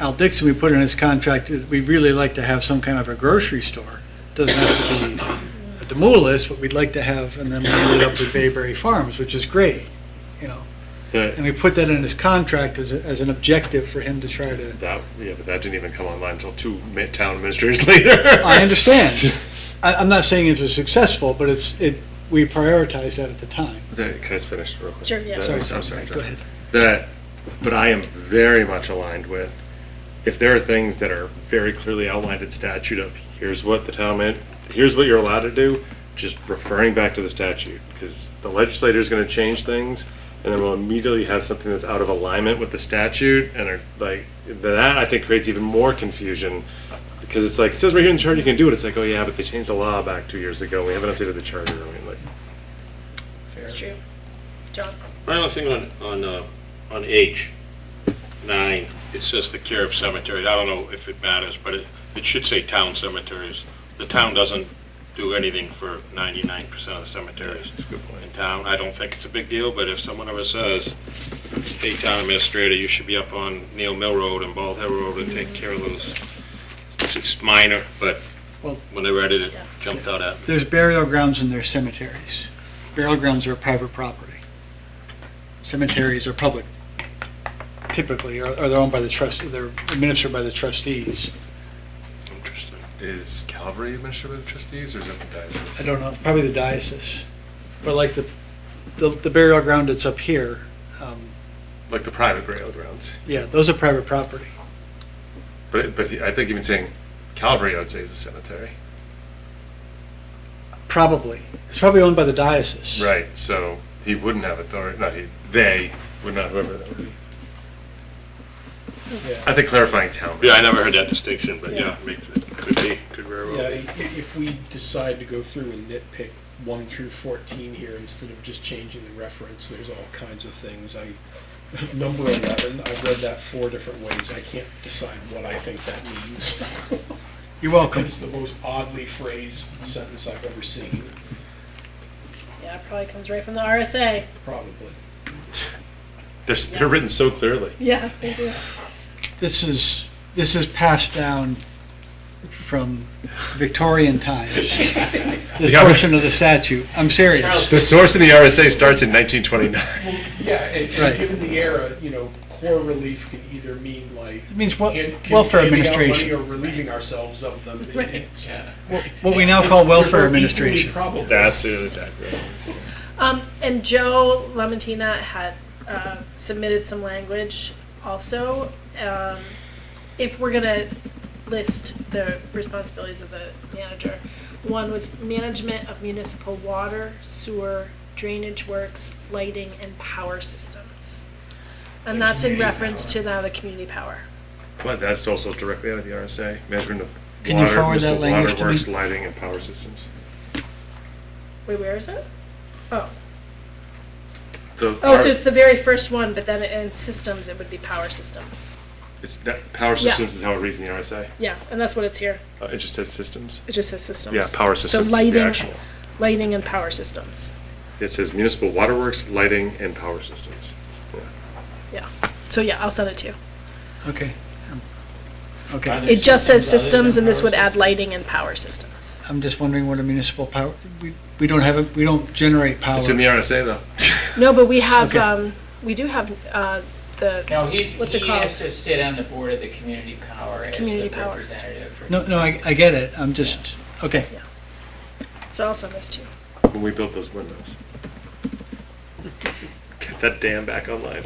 Al Dixon, we put in his contract, that we'd really like to have some kind of a grocery store. Doesn't have to be at the Demoulas, but we'd like to have, and then we ended up with Bayberry Farms, which is great, you know. That, And we put that in his contract as an objective for him to try to, but that didn't even come online until 2 town administrators later. I understand. I'm not saying it was successful, but we prioritized that at the time. Can I just finish real quick? Sure, yeah. I'm Sorry, sorry. go ahead. But I am very much aligned with, if there are things that are very clearly outlined in statute of, here's what here's what you're allowed to do, just referring back to the statute, because the legislator is gonna change things, and then we'll immediately have something that's out of alignment with the statute, and are like, that I think creates even more confusion, because it's like, it says right here in the charter you can do it, it's like, oh yeah, but they changed the law back 2 years ago, we haven't updated the charter, I mean, like. It's true. John? My only thing on H9, it says the care of cemeteries. I don't know if it matters, but it should say town cemeteries. The town doesn't do anything for 99% of the cemeteries in town. I don't think it's a big deal, but if someone ever says, hey, town administrator, you should be up on Neal Mill Road and Bald Hill Road and take care of those. It's minor, but Well- when I read it, it jumped out at me. There's burial grounds and there's cemeteries. Burial grounds are private property. Cemeteries are public, typically, or they're owned by the trust, they're administered by the trustees. Interesting. Is Calvary administered by the trustees, or is that the diocese? I don't know, probably the diocese. But like the burial ground that's up here, Like the private burial grounds. yeah, those are private property. But I think even saying Calvary, I would say is a cemetery. Probably. It's probably owned by the diocese. Right, so he wouldn't have authority, they would not, whoever that would be. I think clarifying town. Yeah, I never heard that distinction, but yeah, could very well Yeah, be. if we decide to go through and nitpick 1 through 14 here, instead of just changing the reference, there's all kinds of things. Number 11, I've read that 4 different ways. I can't decide what I think that means. You're welcome. It's the most oddly phrased sentence I've ever seen, Yeah, it probably comes right from the RSA. probably. They're written so clearly. Yeah, they do. This is passed down from Victorian times. This Yeah. portion of the statute. I'm serious. The source of the RSA starts in 1929. Yeah, and Right. given the era, core relief can either mean like. It means can welfare handing out administration. money or relieving ourselves of them. It's What we now call welfare they're both equally administration. probable. That's it, exactly. And Joe Lamentina had submitted some language also. If we're gonna list the responsibilities of the manager, one was management of municipal water, sewer, drainage works, lighting, and power systems. And that's in reference to now the community power. But that's also directly out of the RSA, management of Can you water, forward that municipal language to me? waterworks, lighting, and power systems. Wait, where is it? Oh, So so it's the very first one, but then in systems, it would be power systems. power Yeah. systems is how it reads in the RSA. Yeah, and that's what it's here. It just says systems. It just says systems. Yeah, power systems So is the lighting, actual. lighting and power systems. It says municipal waterworks, lighting, and power systems. Yeah. So yeah, I'll send it to you. Okay. Okay. It just says systems, and this would add lighting and power systems. I'm just wondering what a municipal power, we don't have, we don't generate power. It's in the RSA though. No, but we have, Okay. we do have, the, No, What's he it called? has to sit on the board of the community power as the Community power. representative. for- No, I get it. I'm just, okay. so I'll send this to you. When we built those windows. Get that dam back online.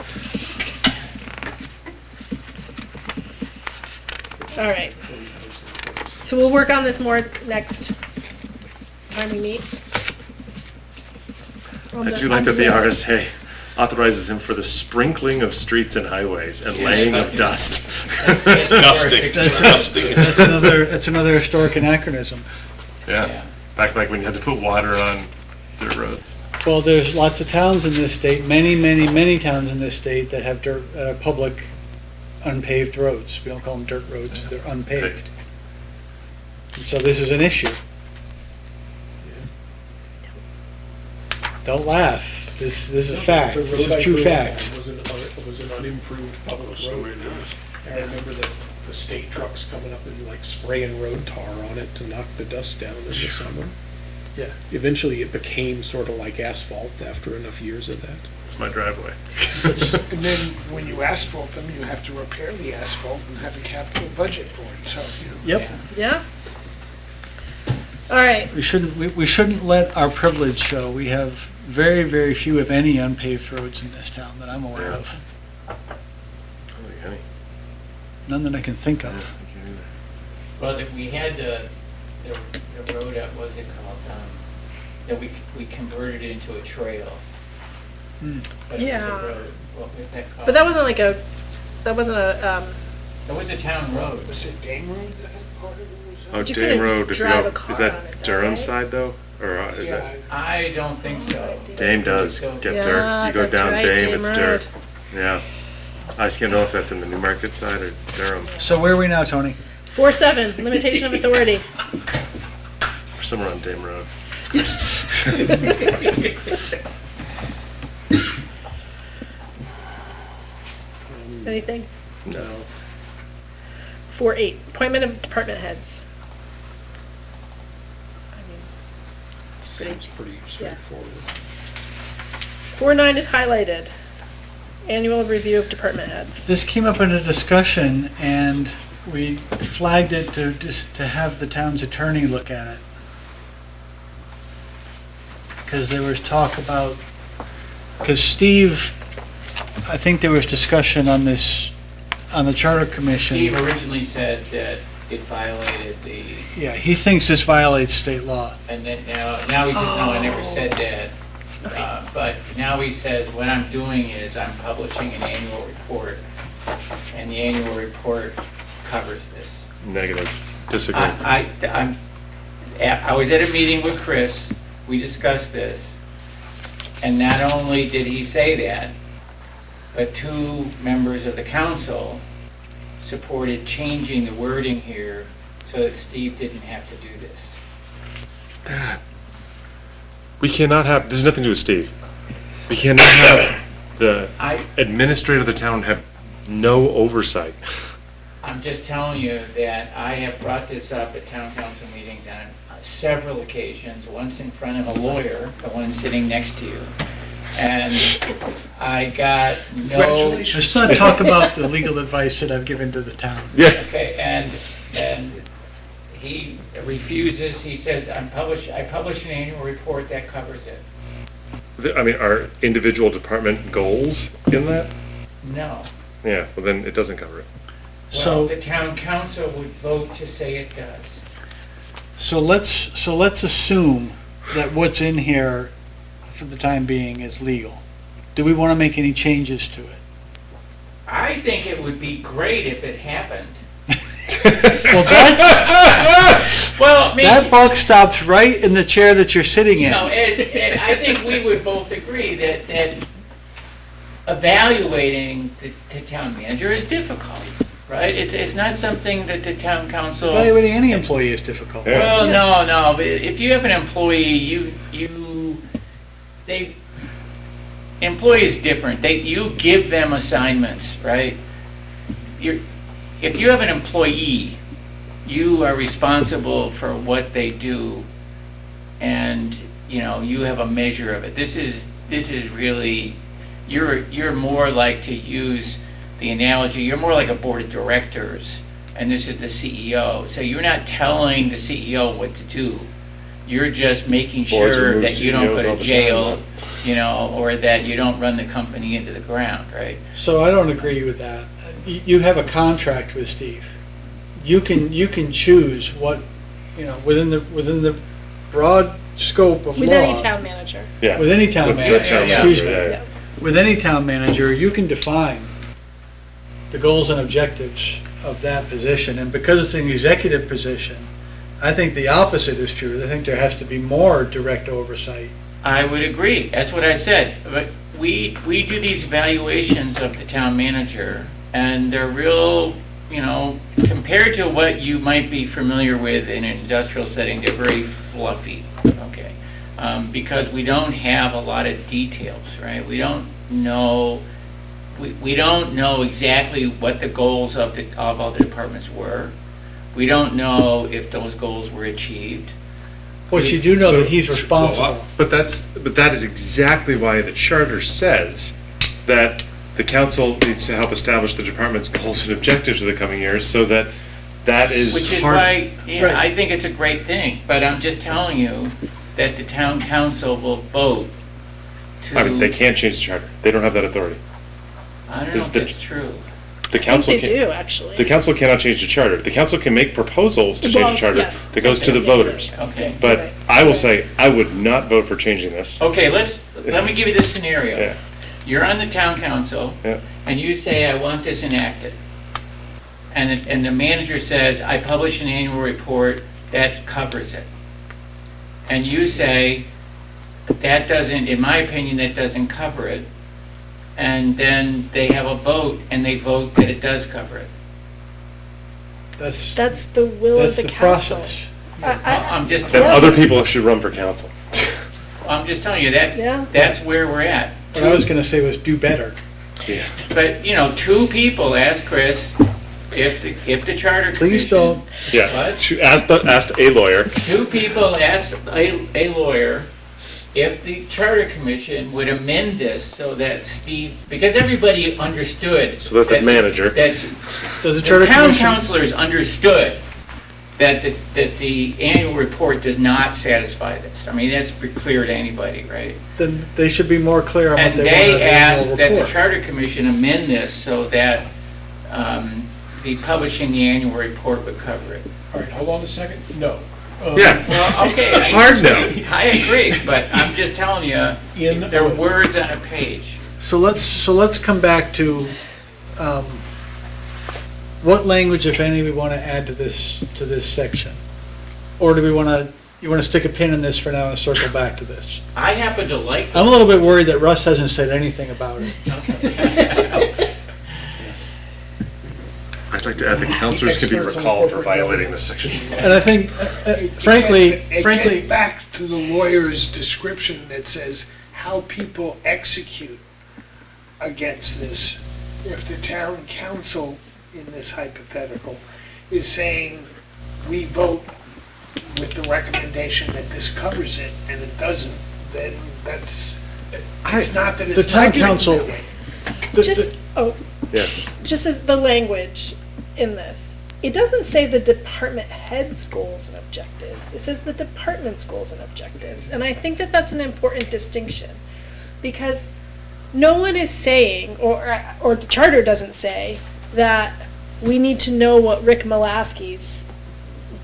All right. So we'll work on this more next time we meet. I do like that the RSA authorizes him for the sprinkling of streets and highways and laying of dust. Dusting. That's Dusting. that's another historic anachronism. Yeah, back like when you had to put water on dirt roads. Well, there's lots of towns in this state, many towns in this state that have dirt, public unpaved roads. We don't call them dirt roads, they're unpaved. And so this is an issue. Don't laugh. This is a fact. The This road I is true grew up fact. on was an unimproved public road. I remember the state trucks coming up and like spraying road tar on it to knock the dust down in the summer. Yeah. Eventually, it became sort of like asphalt after enough years of that. It's my driveway. And then when you asphalt them, you have to repair the asphalt and have a capital budget for it, so, you know. Yep. Yeah? All right, We shouldn't let our privilege show. We have very few, if any, unpaved roads in this town that I'm aware of. None that I can think of. Well, if we had the road up, what was it called, that we converted into a trail. Hmm. But it was a Yeah. road. What was that called? but that wasn't a, It was a town road. Was it Dame Road that had part of it? Oh, But you Dame couldn't Road, if you drive go, a car is on it, that though, Durham right? side though? Or is Yeah, that, I don't think so. Dame does So- get Yeah, dirt. You go that's down right, Dame, Dame it's Road. dirt. Yeah. I just can't know if that's in the Newmarket side or Durham, So where are we now, Tony? 4-7, limitation of authority. or somewhere on Dame Road. Anything? No. 4-8, appointment of department heads. I mean, Seems pretty straightforward. 4-9 is highlighted. Annual review of department heads. This came up in a discussion, and we flagged it to have the town's attorney look at it. Because there was talk about, because Steve, I think there was discussion on this, on the Charter Commission. Steve originally said that it violated the, Yeah, he thinks this violates state law. and then now he says, no, I never said that. But now he says, what I'm doing is I'm publishing an annual report, and the annual report covers this. Negative. Disagree. I was at a meeting with Chris, we discussed this, and not only did he say that, but 2 members of the council supported changing the wording here so that Steve didn't have to do this. Dad. We cannot have, this has nothing to do with Steve. We cannot have the administrator of the town have no oversight. I'm just telling you that I have brought this up at town council meetings on several occasions, once in front of a lawyer, the one sitting next to you. And I got no, Congratulations. Let's not talk about the legal advice that I've given to the town. Yeah. okay, and he refuses, he says, I publish an annual report that covers it. I mean, are individual department goals in that? No. Yeah, well then it doesn't cover it. Well, So, the town council would vote to say it does. so let's assume that what's in here for the time being is legal. Do we want to make any changes to it? I think it would be great if it happened. Well, Well, I mean, that buck stops right in the chair that you're sitting you in. know, and I think we would both agree that evaluating the town manager is difficult, right? It's not something that the town council. Evaluating any employee is difficult. Yeah. Well, no, but if you have an employee, employee is different. You give them assignments, right? If you have an employee, you are responsible for what they do, and, you have a measure of it. This is really, you're more like, to use the analogy, you're more like a board of directors, and this is the CEO. So you're not telling the CEO what to do. You're just making Boards sure remove that you don't CEOs go all to the jail, time, or that you don't run the company into the ground, right? So I don't agree with that. You have a contract with Steve. You can choose what, within the broad scope of law. With any town manager. Yeah. With any town With manager, the town excuse manager, me. yeah, yeah. With any town manager, you can define the goals and objectives of that position. And because it's an executive position, I think the opposite is true. I think there has to be more direct oversight I would agree. That's what I said. But we do these evaluations of the town manager, and they're real, compared to what you might be familiar with in an industrial setting, they're very fluffy, okay? Because we don't have a lot of details, right? We don't know exactly what the goals of all the departments were. We don't know if those goals were achieved. But you do know So- that he's responsible. But that is exactly why the charter says that the council needs to help establish the department's goals and objectives for the coming years, so that is Which is part. why, Right. I think it's a great thing, but I'm just telling you that the town council will vote to. I mean, they can't change the charter. They don't have that authority. I don't know Is if the- that's true. The I think council they can. do, actually. The council cannot change the charter. The council can make proposals to change Well, the charter yes. that goes to the Okay. voters. Okay. But Right. I will say, I would not vote for changing this. Okay, let me give you this scenario. Yeah. You're on the town council, Yeah. and you say, I want this enacted. And the manager says, I publish an annual report that covers it. And you say, that doesn't, in my opinion, that doesn't cover it. And then they have a vote, and they vote that it does cover it. That's That's the will of that's the the council. process. I'm just Then telling other you, people should run for council. I'm just telling you that, Yeah. that's where we're at. What I was gonna say was do better. Yeah. But, two people asked Chris if the charter commission. Please don't. Yeah. What? She asked a lawyer. Two people asked a lawyer if the charter commission would amend this so that Steve, because everybody understood. So that the manager- That Does the the charter town commission? councilors understood that the annual report does not satisfy this. I mean, that's pretty clear to anybody, right? Then they should be more clear on what And they want in they the annual asked that the report. charter commission amend this so that the publishing the annual report would cover it. All right, hold on a second. No. Yeah. Well, okay. Hard no. I agree, but I'm just telling you, In- they're words on a page. So let's come back to, what language, if any, we want to add to this section? Or do we want to, you want to stick a pin in this for now and circle back to this? I happen to like I'm a little bit worried that Russ hasn't said anything about it. I'd like to add that councilors can be Experts on recalled for corporate violating governance. this section. And I think, frankly, Get back to the lawyer's description that says how people execute against this. If the town council, in this hypothetical, is saying, we vote with the recommendation that this covers it, and it doesn't, then it's not that the it's town not written council- that way. Yeah. Just as the language in this, it doesn't say the department head's goals and objectives. It says the department's goals and objectives. And I think that that's an important distinction, because no one is saying, or the charter doesn't say, that we need to know what Rick Malaski's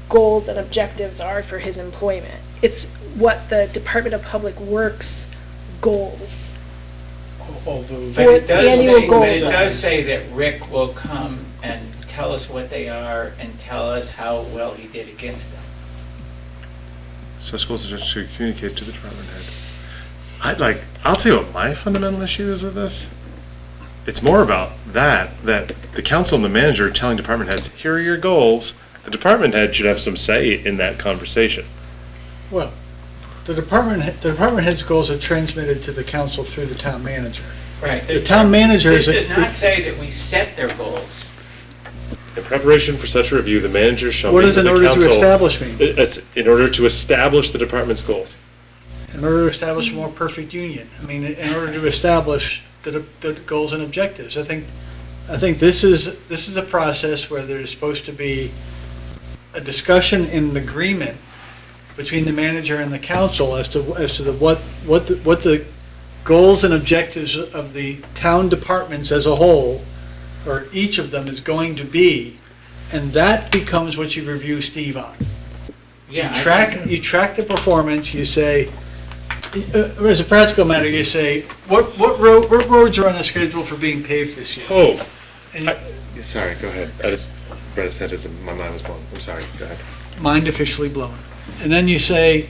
goals and objectives are for his employment. It's what the Department of Public Works goals. Although. But it does annual say, but goals it are. does say that Rick will come and tell us what they are and tell us how well he did against them. So schools should communicate to the department head. I'll tell you what my fundamental issue is with this. It's more about that the council and the manager are telling department heads, here are your goals. The department head should have some say in that conversation. Well, the department head's goals are transmitted to the council through the town manager. Right. The town manager is. This does not say that we set their goals. In preparation for such a review, the manager shall What meet does with in the order council. to establish mean? It's in order to establish the department's goals. In order to establish a more perfect union. I mean, in order to establish the goals and objectives. I think this is a process where there's supposed to be a discussion and an agreement between the manager and the council as to what the goals and objectives of the town departments as a whole, or each of them, is going to be, and that becomes what you review Steve on. Yeah. You track the performance, you say, as a practical matter, you say, what roads are on the schedule for being paved this year? Oh, And sorry, go ahead. I just read a sentence and my mind was blown. I'm sorry, go ahead. mind officially blown. And then you say,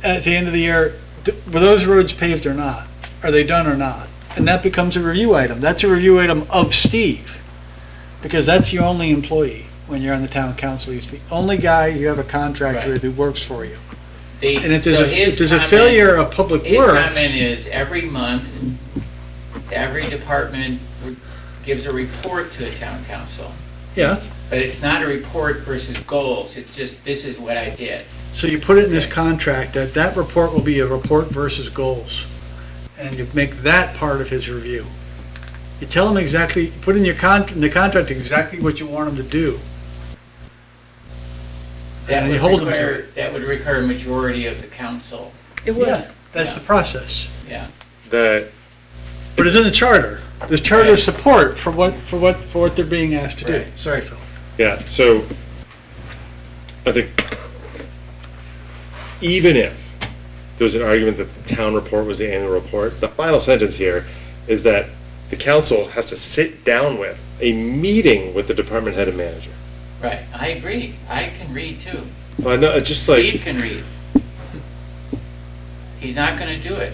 at the end of the year, were those roads paved or not? Are they done or not? And that becomes a review item. That's a review item of Steve, because that's your only employee when you're on the town council. He's the only guy you have a contract with who works for you. And if there's a failure of public His works. comment is, every month, every department gives a report to the town council. Yeah, But it's not a report versus goals, it's just, this is what I did. so you put it in this contract that that report will be a report versus goals. And you make that part of his review. You tell him exactly, put in in the contract exactly what you want him to do. That And would you hold them to require, it. that would require a majority of the council, It would. Yeah, that's the process. yeah. The, But it's in the charter. There's charter Right. support for what they're being asked to do. Right. Sorry, Phil. yeah, so I think even if there was an argument that the town report was the annual report, the final sentence here is that the council has to sit down with a meeting with the department head and manager. Right, I agree, I can read too. But no, it's just like, Steve can read. He's not gonna do it.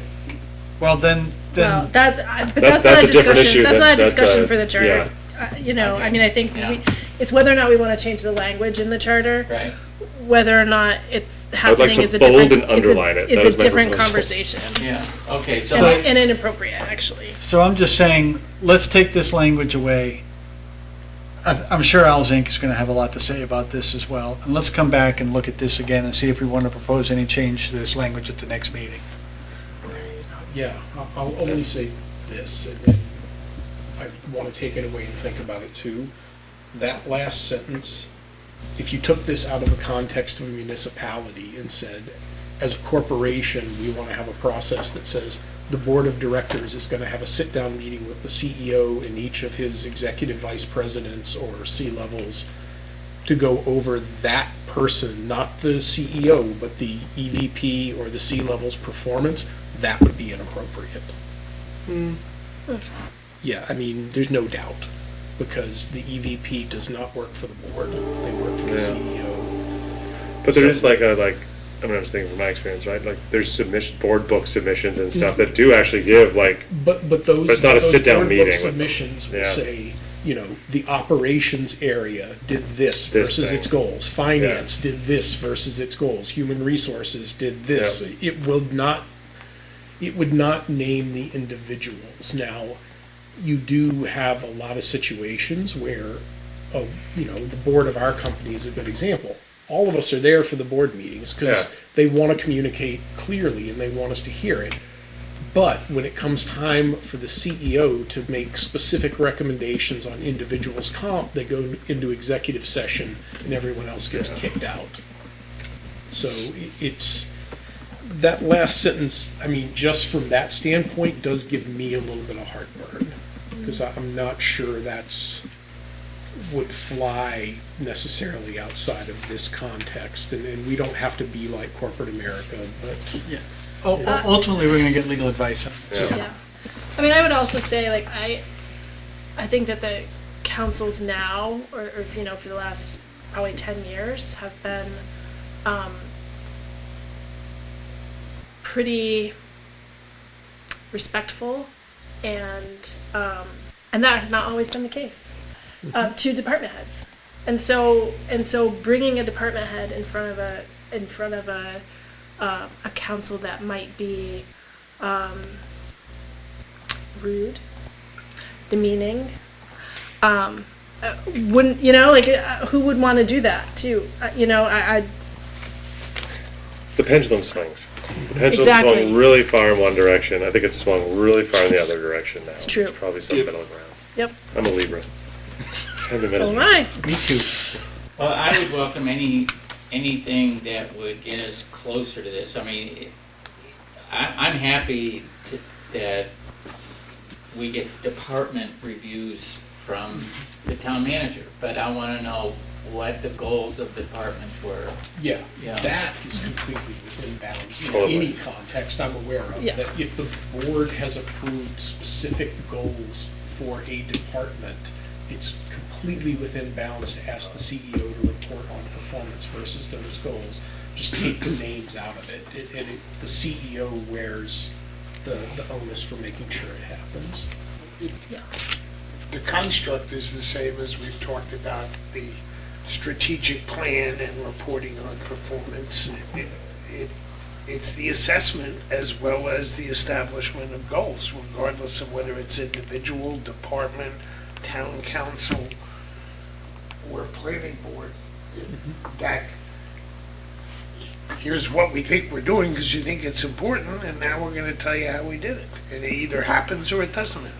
Well, then, Well, but That's- that's not that's a a different discussion, issue. that's not a That's discussion a- for the charter. yeah. You know, I mean, I think Yeah. it's whether or not we want to change the language in the charter, Right. whether or not it's I would like happening to is a bold different, and underline it. That is was a my different proposal. conversation. Yeah, okay, so And inappropriate, actually. so I'm just saying, let's take this language away. I'm sure Al Zink is going to have a lot to say about this as well. And let's come back and look at this again and see if we want to propose any change to this language at the next meeting. Yeah, I'll only say this, and I want to take it away and think about it too. That last sentence, if you took this out of the context of a municipality and said, as a corporation, we want to have a process that says the board of directors is going to have a sit-down meeting with the CEO and each of his executive vice presidents or C-levels to go over that person, not the CEO, but the EVP or the C-level's performance, that would be inappropriate. Yeah, I mean, there's no doubt, because the EVP does not work for the board, they work for the Yeah. CEO. but there So- is like I mean, I was thinking from my experience, right? Like, there's board book submissions and stuff that do actually give, like, But those. But it's not a those sit-down board book meeting with them. Submissions will Yeah. say, you know, the operations area did this This versus thing. its goals. Finance did this versus its goals. Human resources did this. Yeah. It would not name the individuals. Now, you do have a lot of situations where, the board of our company is a good example. All of us are there for the board meetings because Yeah. they want to communicate clearly and they want us to hear it. But when it comes time for the CEO to make specific recommendations on individuals' comp, they go into executive session and everyone else gets kicked out. So it's, that last sentence, I mean, just from that standpoint, does give me a little bit of heartburn. Because I'm not sure would fly necessarily outside of this context. And we don't have to be like corporate America, but. Ultimately, we're going to get legal advice on it. Yeah. Yeah. I mean, I would also say, like, I think that the councils now, or for the last probably 10 years, have been pretty respectful, and that has not always been the case to department heads. And so bringing a department head in front of a council that might be rude, demeaning, wouldn't, who would want to do that too? the pendulum swings. The pendulum Exactly. swung really far in one direction. I think it's swung really far in the other direction now. It's true. Probably some middle ground. Yep, I'm a Libra. In the so middle. am I. Me too. Well, I would welcome anything that would get us closer to this. I mean, I'm happy that we get department reviews from the town manager, but I want to know what the goals of the departments were. Yeah, Yeah. that is completely within bounds in Totally. any context I'm aware of. Yeah. That if the board has approved specific goals for a department, it's completely within bounds to ask the CEO to report on performance versus those goals. Just take the names out of it, the CEO wears the onus for making sure it happens. The construct is the same as we've talked about, the strategic plan and reporting on performance. It's the assessment as well as the establishment of goals, regardless of whether it's individual, department, town council, or planning board. That, here's what we think we're doing because you think it's important, and now we're going to tell you how we did it. And it either happens or it doesn't happen.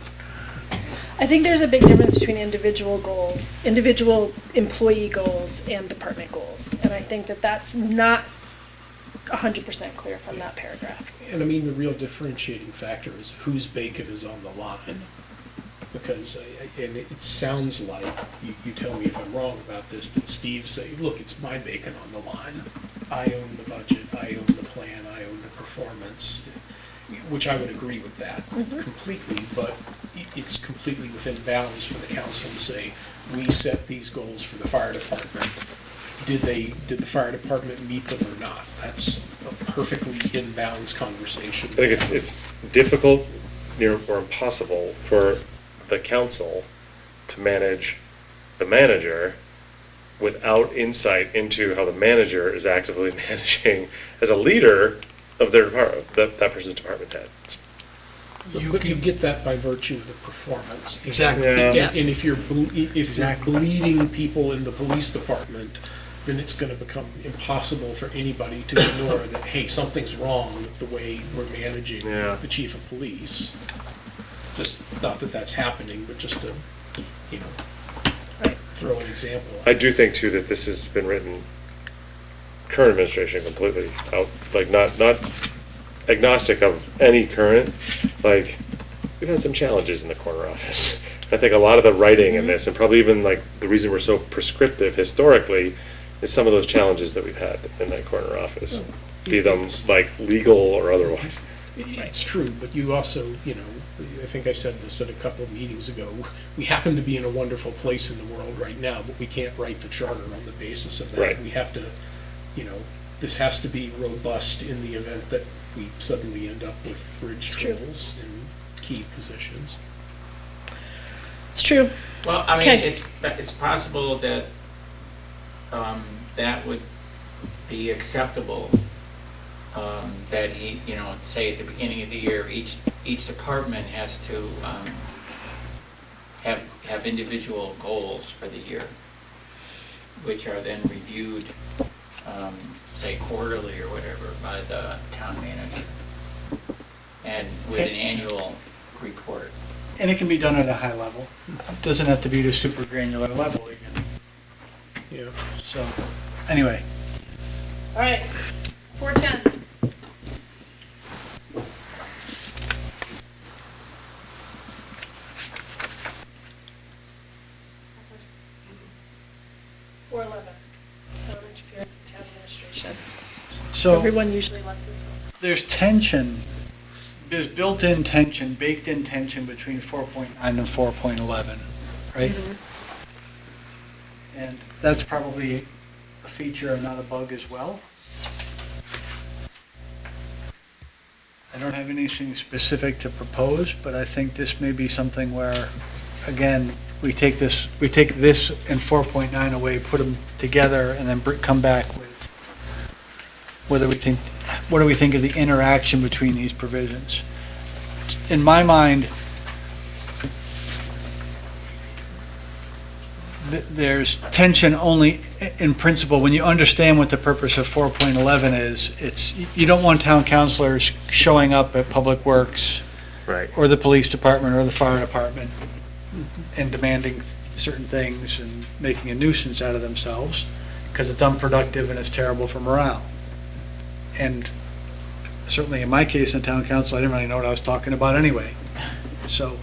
I think there's a big difference between individual goals, individual employee goals, and department goals. And I think that that's not 100% clear from that paragraph. And I mean, the real differentiating factor is whose bacon is on the line. Because, and it sounds like, you tell me if I'm wrong about this, that Steve say, look, it's my bacon on the line. I own the budget, I own the plan, I own the performance, which I would agree with that completely, but it's completely within bounds for the council to say, we set these goals for the fire department. Did the fire department meet them or not? That's a perfectly in bounds conversation. I think it's difficult, or impossible for the council to manage the manager without insight into how the manager is actively managing as a leader of their department, that person's department head. But you get that by virtue of the performance. Exactly. Yeah. Yes. And if you're bleeding people in the police department, then it's going to become impossible for anybody to ignore that, hey, something's wrong with the way we're managing the chief of police. Just, not that that's happening, but just to, throw an example. I do think too that this has been written, current administration completely out, like not agnostic of any current, like we've had some challenges in the corner office. I think a lot of the writing in this, and probably even like the reason we're so prescriptive historically, is some of those challenges that we've had in that corner office, be them like legal or otherwise. It's true, but you also, I think I said this at a couple of meetings ago, we happen to be in a wonderful place in the world right now, but we can't write the charter on the basis of that. Right. We have to, this has to be robust in the event that we suddenly end up with bridge trolls in key positions. It's true. Well, I mean, Okay. it's possible that that would be acceptable, that say at the beginning of the year, each department has to have individual goals for the year, which are then reviewed, say quarterly or whatever, by the town manager, and with an annual report. And it can be done at a high level. It doesn't have to be to super granular level even. Yeah. So, anyway. All right, 410. No interference with town administration. So Everyone usually loves this one. there's tension, there's built-in tension, baked-in tension between 4.9 and 4.11, right? And that's probably a feature and not a bug as well. I don't have anything specific to propose, but I think this may be something where, again, we take this and 4.9 away, put them together, and then come back with what do we think of the interaction between these provisions. In my mind, there's tension only in principle when you understand what the purpose of 4.11 is. You don't want town councilors showing up at Public Works Right. or the police department or the fire department and demanding certain things and making a nuisance out of themselves because it's unproductive and it's terrible for morale. And certainly in my case in town council, I didn't really know what I was talking about anyway. So,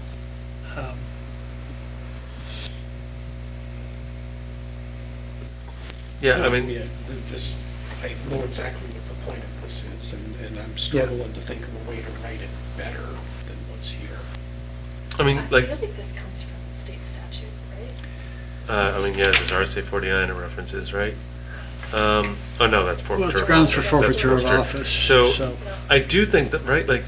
Yeah, I mean, I know exactly what the point of this is, and I'm struggling to think of a way to write it better than what's here. I mean, I like, feel like this comes from state statute, right? I mean, yeah, there's RSA 49 and references, right? Oh, no, that's forfeiture. Well, it's of grounds for office. forfeiture of That's office. So, I do think that, right, like,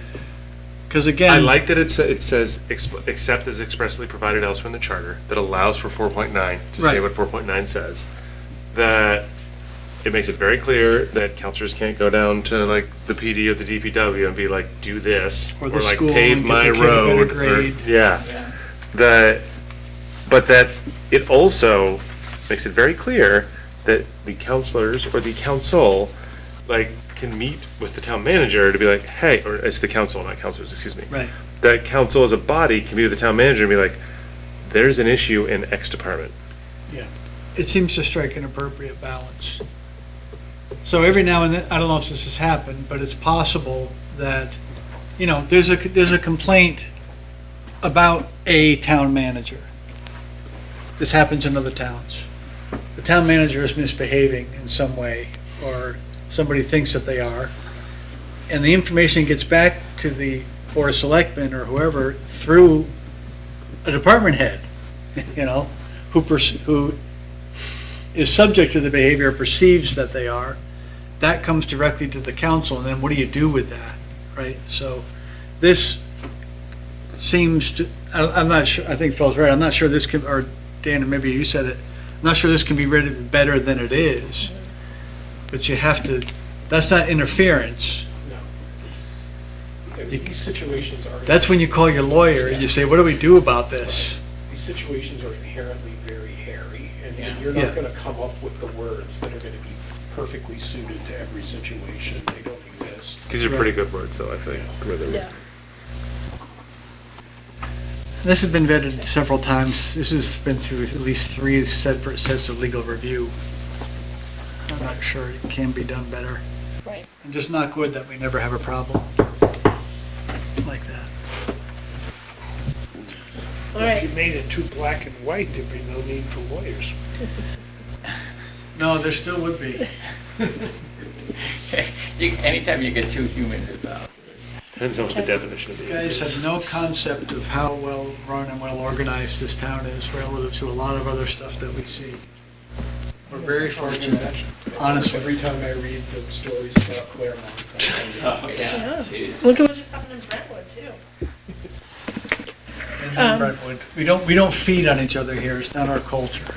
Because I again, like that it says, except as expressly provided elsewhere in the charter, that allows for 4.9, to say Right. what 4.9 says. That it makes it very clear that counselors can't go down to like the PD or the DPW and be like, do this, Or the like school pave and get my the kid a better road. or- grade. Yeah. Yeah. But that it also makes it very clear that the counselors or the council, like, can meet with the town manager to be like, hey, or it's the council, not counselors, excuse me. right, That council as a body can meet with the town manager and be like, there's an issue in X department. it seems to strike an appropriate balance. So every now and then, I don't know if this has happened, but it's possible that, you know, there's a complaint about a town manager. This happens in other towns. The town manager is misbehaving in some way, or somebody thinks that they are, and the information gets back to the board of selectmen or whoever through a department head, you know, who is subject to the behavior, perceives that they are. That comes directly to the council, and then what do you do with that, right? So this seems to, I'm not sure, I think Phil's right, I'm not sure this can, or Dan, maybe you said it, I'm not sure this can be read better than it is, but you have to, that's not interference. No. These situations are. That's when you call your lawyer and you say, what do we do about this? These situations are inherently very hairy, and Yeah. you're Yeah. not gonna come up with the words that are gonna be perfectly suited to every situation. They don't exist. These are pretty good words, though, I think. where they're- Yeah. This has been vetted several times. This has been through at least 3 separate sets of legal review. I'm not sure it can be done better. Right. And just not good that we never have a problem like that. All If right. you made it too black and white, there'd be no need for lawyers. No, there still would be. Anytime you get two humans involved. Depends on what the definition of You the guys is. have no concept of how well run and well organized this town is relative to a lot of other stuff that we see. We're very fortunate, honestly. Every time I read the stories about Claremont. Oh, yeah. Yeah. Jeez. Look at what just happened in Brentwood, too. And Brentwood, we don't feed on each other here. It's not our culture.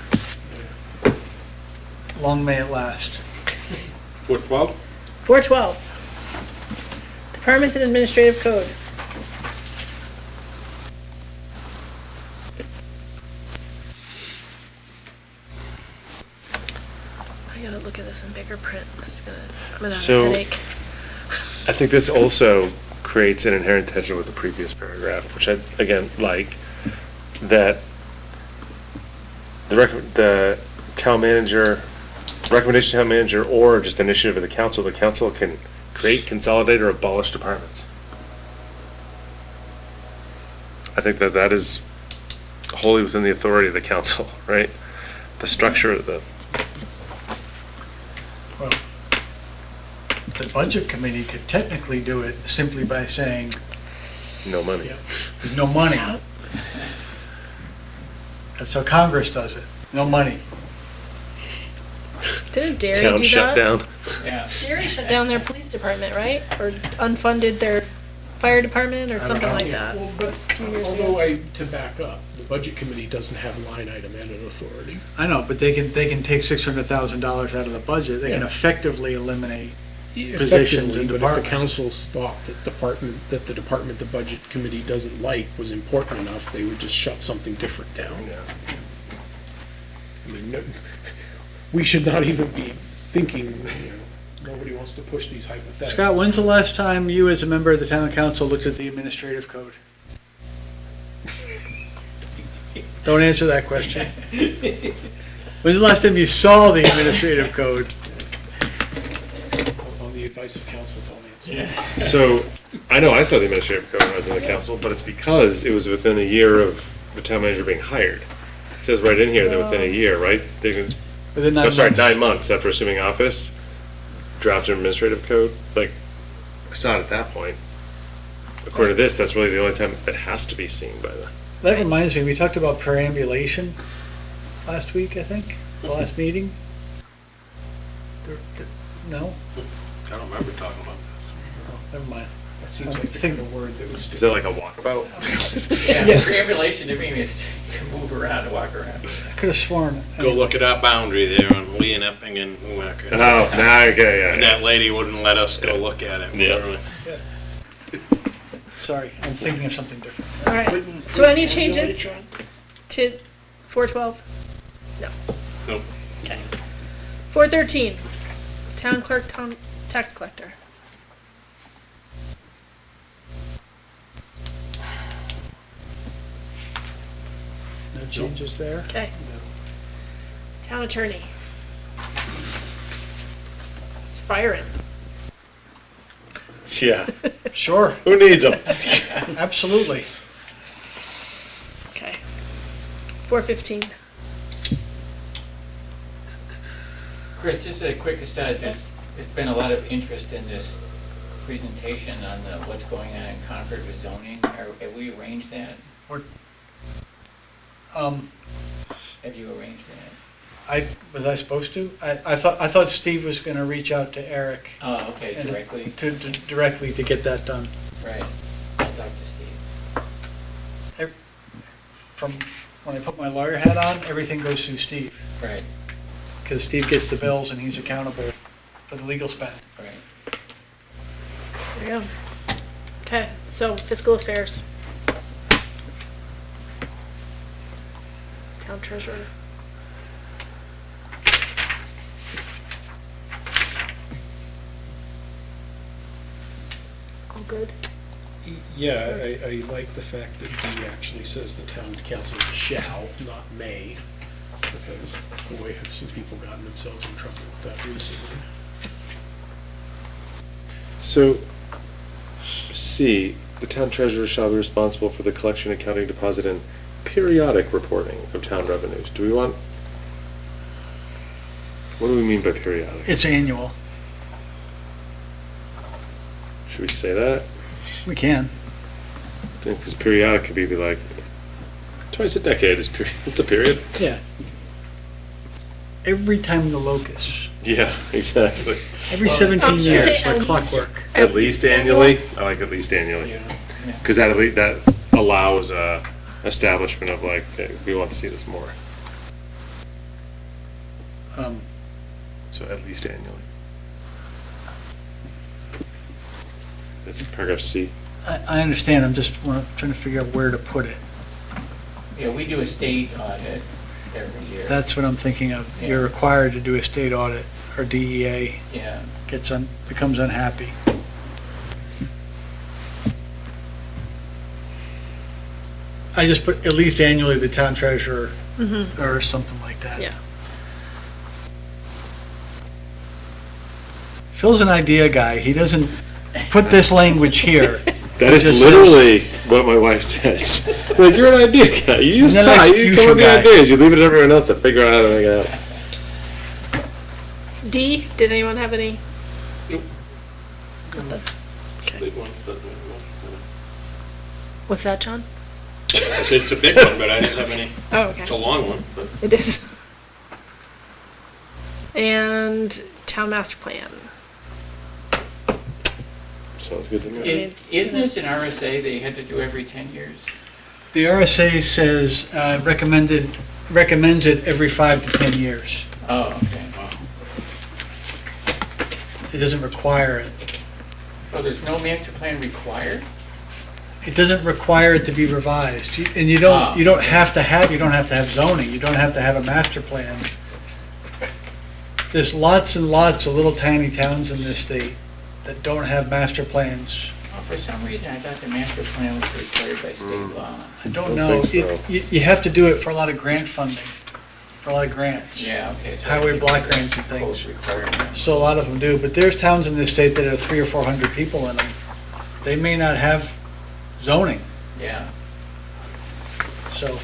Long may it last. 412? 412. Department and Administrative Code. I gotta look at this in bigger print. I'm gonna have So- a headache. I think this also creates an inherent tension with the previous paragraph, which I, again, like, that the town manager, recommendation to town manager, or just initiative of the council can create, consolidate, or abolish departments. I think that that is wholly within the authority of the council, right? The structure of the, Well, the budget committee could technically do it simply by saying, no money. there's no money. That's how Congress does it, no money. Didn't Derry Town do shut that? down. Yeah. Derry shut down their police department, right? Or unfunded their fire department or something like that. Well, but few years although to back up, the budget committee doesn't have line item edit authority. I know, but they can take $600,000 out of the budget. They can Yeah. effectively eliminate. Positions Effectively, in but if departments. the councils thought that the department the budget committee doesn't like was important enough, they would just shut something different down. I mean, we should not even be thinking, nobody wants to push these hypotheticals. Scott, when's the last time you, as a member of the town council, looked at the administrative code? Don't answer that question. When's the last time you saw the administrative code? On the advice of council, don't answer. So, I know I saw the administrative code when I was in the council, but it's because it was within a year of the town manager being hired. It says right in here that within a year, right? They can, Within 9 oh, sorry, months? 9 months after assuming office, draft an administrative code. Like, I saw it at that point. According to this, that's really the only time it has to be seen by the. That reminds me, we talked about perambulation. last week, I think, the last meeting? No? I don't remember talking about Oh, never mind. That seems like the kind of word that was. Is that like a walkabout? Yeah, preambulation to me is to move around and walk around. I could have sworn. Go look at our boundary there on Lee and Epping and Newmarket. Oh, now, okay, And yeah. that lady wouldn't let us go look at it. Yeah. Sorry, I'm thinking of something different. All right, so any changes to 412? No. Nope. Okay. 413, town clerk, tax collector. No changes there? Okay. Town attorney. Firing. Yeah. Sure, Who needs them? absolutely. Okay. 415. Chris, just a quick aside, there's been a lot of interest in this presentation on what's going on in Concord with zoning. Have we arranged that? Have you arranged that? Was I supposed to? I thought Steve was gonna reach out to Eric. Oh, okay, and directly, Directly to get that done. right. I'll talk to Steve. From when I put my lawyer hat on, everything goes through Steve. Right, Because Steve gets the bills and he's accountable for the legal spend. right. There you go. Okay, so fiscal affairs. Town treasurer. All good? Yeah, I like the fact that he actually says the town council shall, not may, because boy, have some people gotten themselves in trouble with that recently. So, C, the town treasurer shall be responsible for the collection, accounting, deposit, and periodic reporting of town revenues. Do we want, what do we mean by periodic? It's annual. Should we say that? We can. Because periodic could be like, twice a decade is period, it's a period. Yeah. Every time the locust, Yeah, exactly. every Well, 17 Oh, you years, say like at least- clockwork. At least annually? I like at least annually. Yeah. Because that allows establishment of like, hey, we want to see this more. So at least annually. That's paragraph C. I understand, I'm just trying to figure out where to put it. Yeah, we do a state audit every year. That's what I'm thinking of. You're required to do a state audit, or DEA Yeah, becomes unhappy. I just put at least annually the town treasurer, or something like that. Yeah. Phil's an idea guy, he doesn't put this language here. That is Just literally what my wife says. Like, you're an idea guy. You use He's an time. You come up with the execution guy. ideas. You leave it to everyone else to figure out how to make it happen. D, did anyone have any? Nope. Nothing. Okay. Big one, but, What's that, John? I said it's a big one, but I didn't have any, Oh, it's a okay. long one, but. It is. And town master plan. Sounds good to me. Isn't this an RSA that you had to do every 10 years? The RSA says recommends it every 5 to 10 years. Oh, okay. It doesn't require it. Oh, there's no master plan required? It doesn't require it to be revised. And you Ah. don't have to have zoning, you don't have to have a master plan. There's lots and lots of little tiny towns in this state that don't have master plans. Oh, for some reason, I thought the master plan was required by state law. I don't Don't know. think so. You have to do it for a lot of grant funding, for a lot of grants. Yeah, okay. so Highway it's block a grants and things. code requirement. So a lot of them do, but there's towns in this state that have 300 or 400 people in them. They may not have zoning, Yeah. so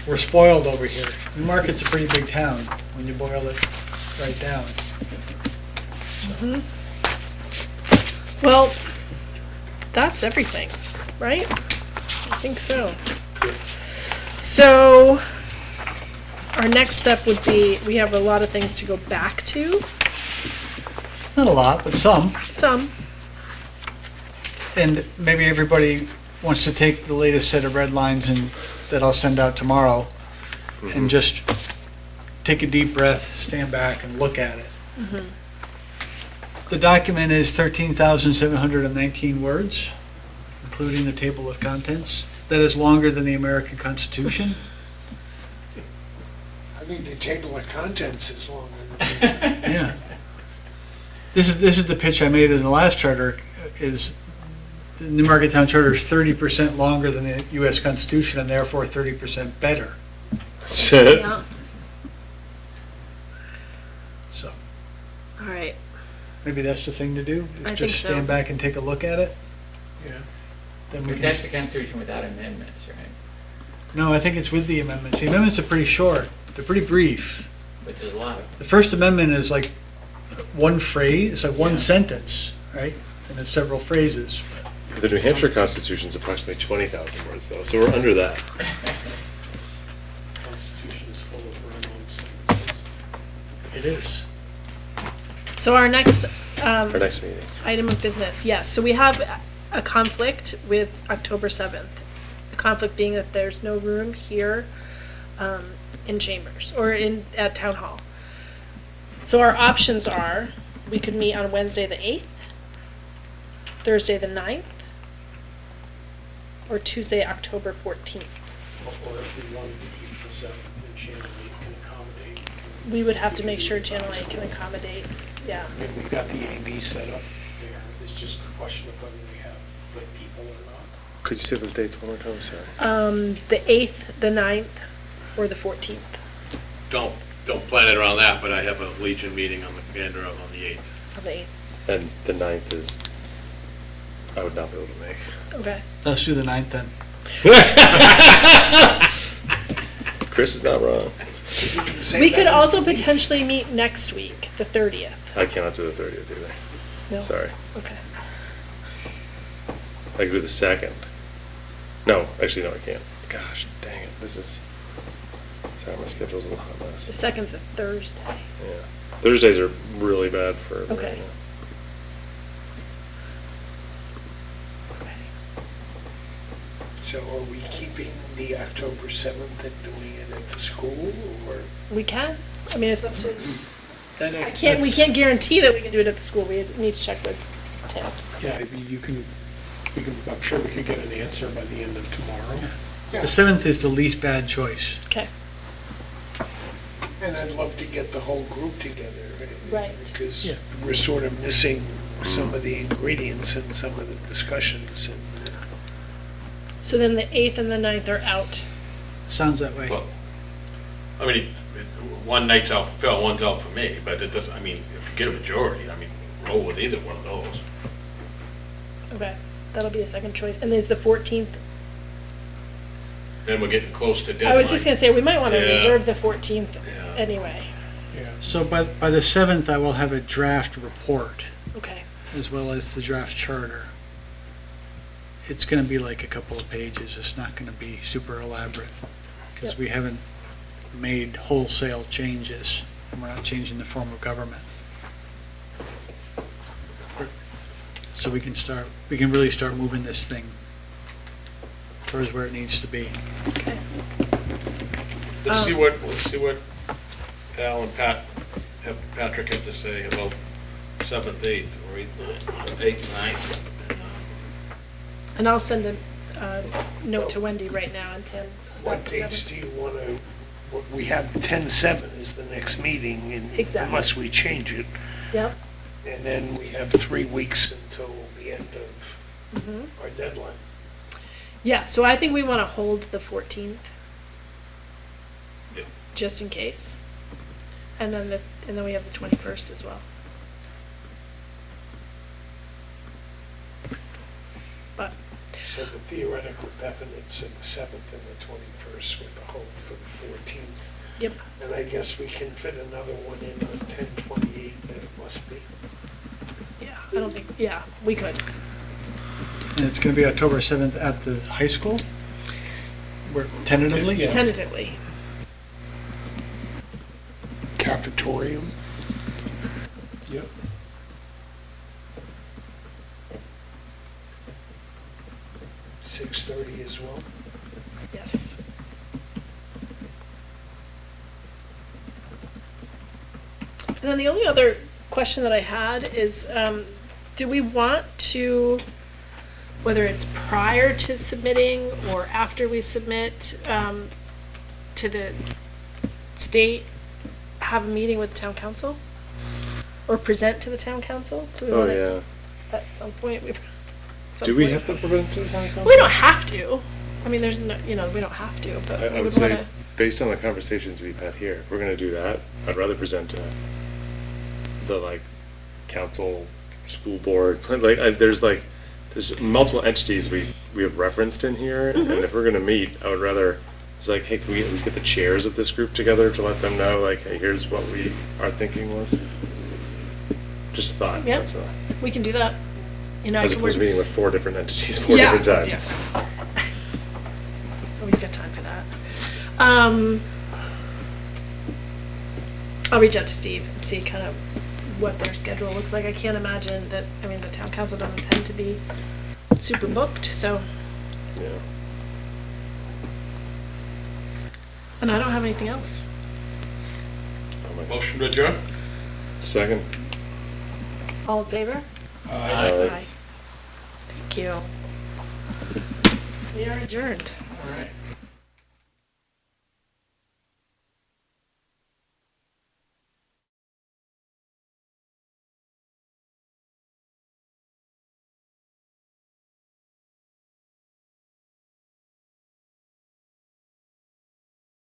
we're spoiled over here. Newmarket's a pretty big town when you boil it right down. Well, that's everything, right? I think so. So, our next step would be, we have a lot of things to go back to, Not a lot, but some. some. And maybe everybody wants to take the latest set of red lines and that I'll send out tomorrow and just take a deep breath, stand back and look at it. The document is 13,719 words, including the table of contents. That is longer than the American Constitution. I think the table of contents is longer than Yeah. This is the pitch I made in the last charter, is the Newmarket Town Charter is 30% longer than the US Constitution and therefore 30% better. Yeah. So All right. maybe that's the thing to do, I is think just so. stand back and take a look at it. Yeah. Then we can, That's the Constitution without amendments, right? no, I think it's with the amendments. The amendments are pretty short. They're pretty brief. But there's a lot of, The First Amendment is like one phrase, it's like one Yeah. sentence, right? And it's several phrases. The New Hampshire Constitution is approximately 20,000 words, though, so we're under that. Constitution is full of run-on sentences. It is. So our next Our next meeting. item of business, yes. So we have a conflict with October 7th. The conflict being that there's no room here in Chambers or at Town Hall. So our options are, we could meet on Wednesday the 8th, Thursday the 9th, or Tuesday, October 14th. Or if we wanted to keep the 7th, then Channel 8 can accommodate. We would have to make sure Channel 8 can accommodate, yeah. And we've got the AV set up there. It's just a question of whether we have like people or not. Could you say those dates one more time, sorry? The 8th, the 9th, or the 14th. Don't plan it around that, but I have a Legion meeting on the calendar on the 8th. Of the 8th, And the 9th is, I would not be able to make. okay. Let's do the 9th then. Chris is not wrong. Say We that could in also the meeting. potentially meet next week, the 30th. I cannot do the 30th either. No? Sorry. Okay. I could do the 2nd. No, actually, no, I can't. Gosh, dang it, this is, sorry, my schedule's a hot The mess. 2nd's a Thursday. Yeah. Thursdays are really bad for everybody. Okay. Okay. So are we keeping the October 7th and doing it at the school, or? We can. I mean, it's up to, That- we that's- can't guarantee that we can do it at the school. We need to check with Tim. Yeah, maybe I'm sure we could get an answer by the end of tomorrow. The 7th is the least bad choice. Okay. And I'd love to get the whole group together. Right. Because Yeah. we're sort of missing some of the ingredients in some of the discussions. And So then the 8th and the 9th are out. Sounds that way. Well, I mean, one night's out for Phil, one's out for me, but it doesn't, I mean, if you get a majority, I mean, roll with either one of those. Okay. That'll be a second choice. And there's the 14th. Then we're getting close to deadline. I was just gonna say, we might want to Yeah. reserve the 14th Yeah. anyway. Yeah. So by the 7th, I will have a draft report Okay. as well as the draft charter. It's going to be like a couple of pages. It's not going to be super elaborate because Yep. we haven't made wholesale changes and we're not changing the form of government. So we can really start moving this thing towards where it needs to be. Okay. Let's see what Al and Patrick have to say about 7th, 8th, or 8th, 9th. And I'll send a note to Wendy right now and Tim. what about the dates 7th. do you want to, we have 10/7 is the next meeting, and Exactly. unless we change it. Yep. And then we have 3 weeks until the end of Mhm. our deadline. Yeah, so I think we want to hold the 14th. Yep. Just in case. And then we have the 21st as well. But, So the theoretical definites are the 7th and the 21st with the hope for the 14th. yep, And I guess we can fit another one in on 10/28, but it must be. yeah, I don't think, yeah, we could. And it's going to be October 7th at the high school? We're tentatively? Yeah. Tentatively. cafetorium. Yep. 6:30 as well. Yes. And then the only other question that I had is, do we want to, whether it's prior to submitting or after we submit to the state, have a meeting with town council? Or present to the town council? Do we Oh, want to, yeah. at some point, Do we have to prevent to the town council? We don't have to. I mean, there's no, we don't have to, but I we would would say, want to. based on the conversations we've had here, if we're gonna do that, I'd rather present to the like council, school board, there's multiple entities we have referenced in here, and if we're gonna meet, I would rather, it's like, hey, can we at least get the chairs of this group together to let them know, like, hey, here's what our thinking was? Just a thought. Yeah. that's all. We can do that. I As can opposed to work- meeting with 4 different entities, 4 Yeah, different times. yeah. Always got time for that. I'll reach out to Steve and see kind of what their schedule looks like. I can't imagine that, the town council doesn't tend to be super booked, so, Yeah. and I don't have anything else. Oh my- Motion to adjourn? Second. All in favor? Aye. Thank you. We are adjourned. All right.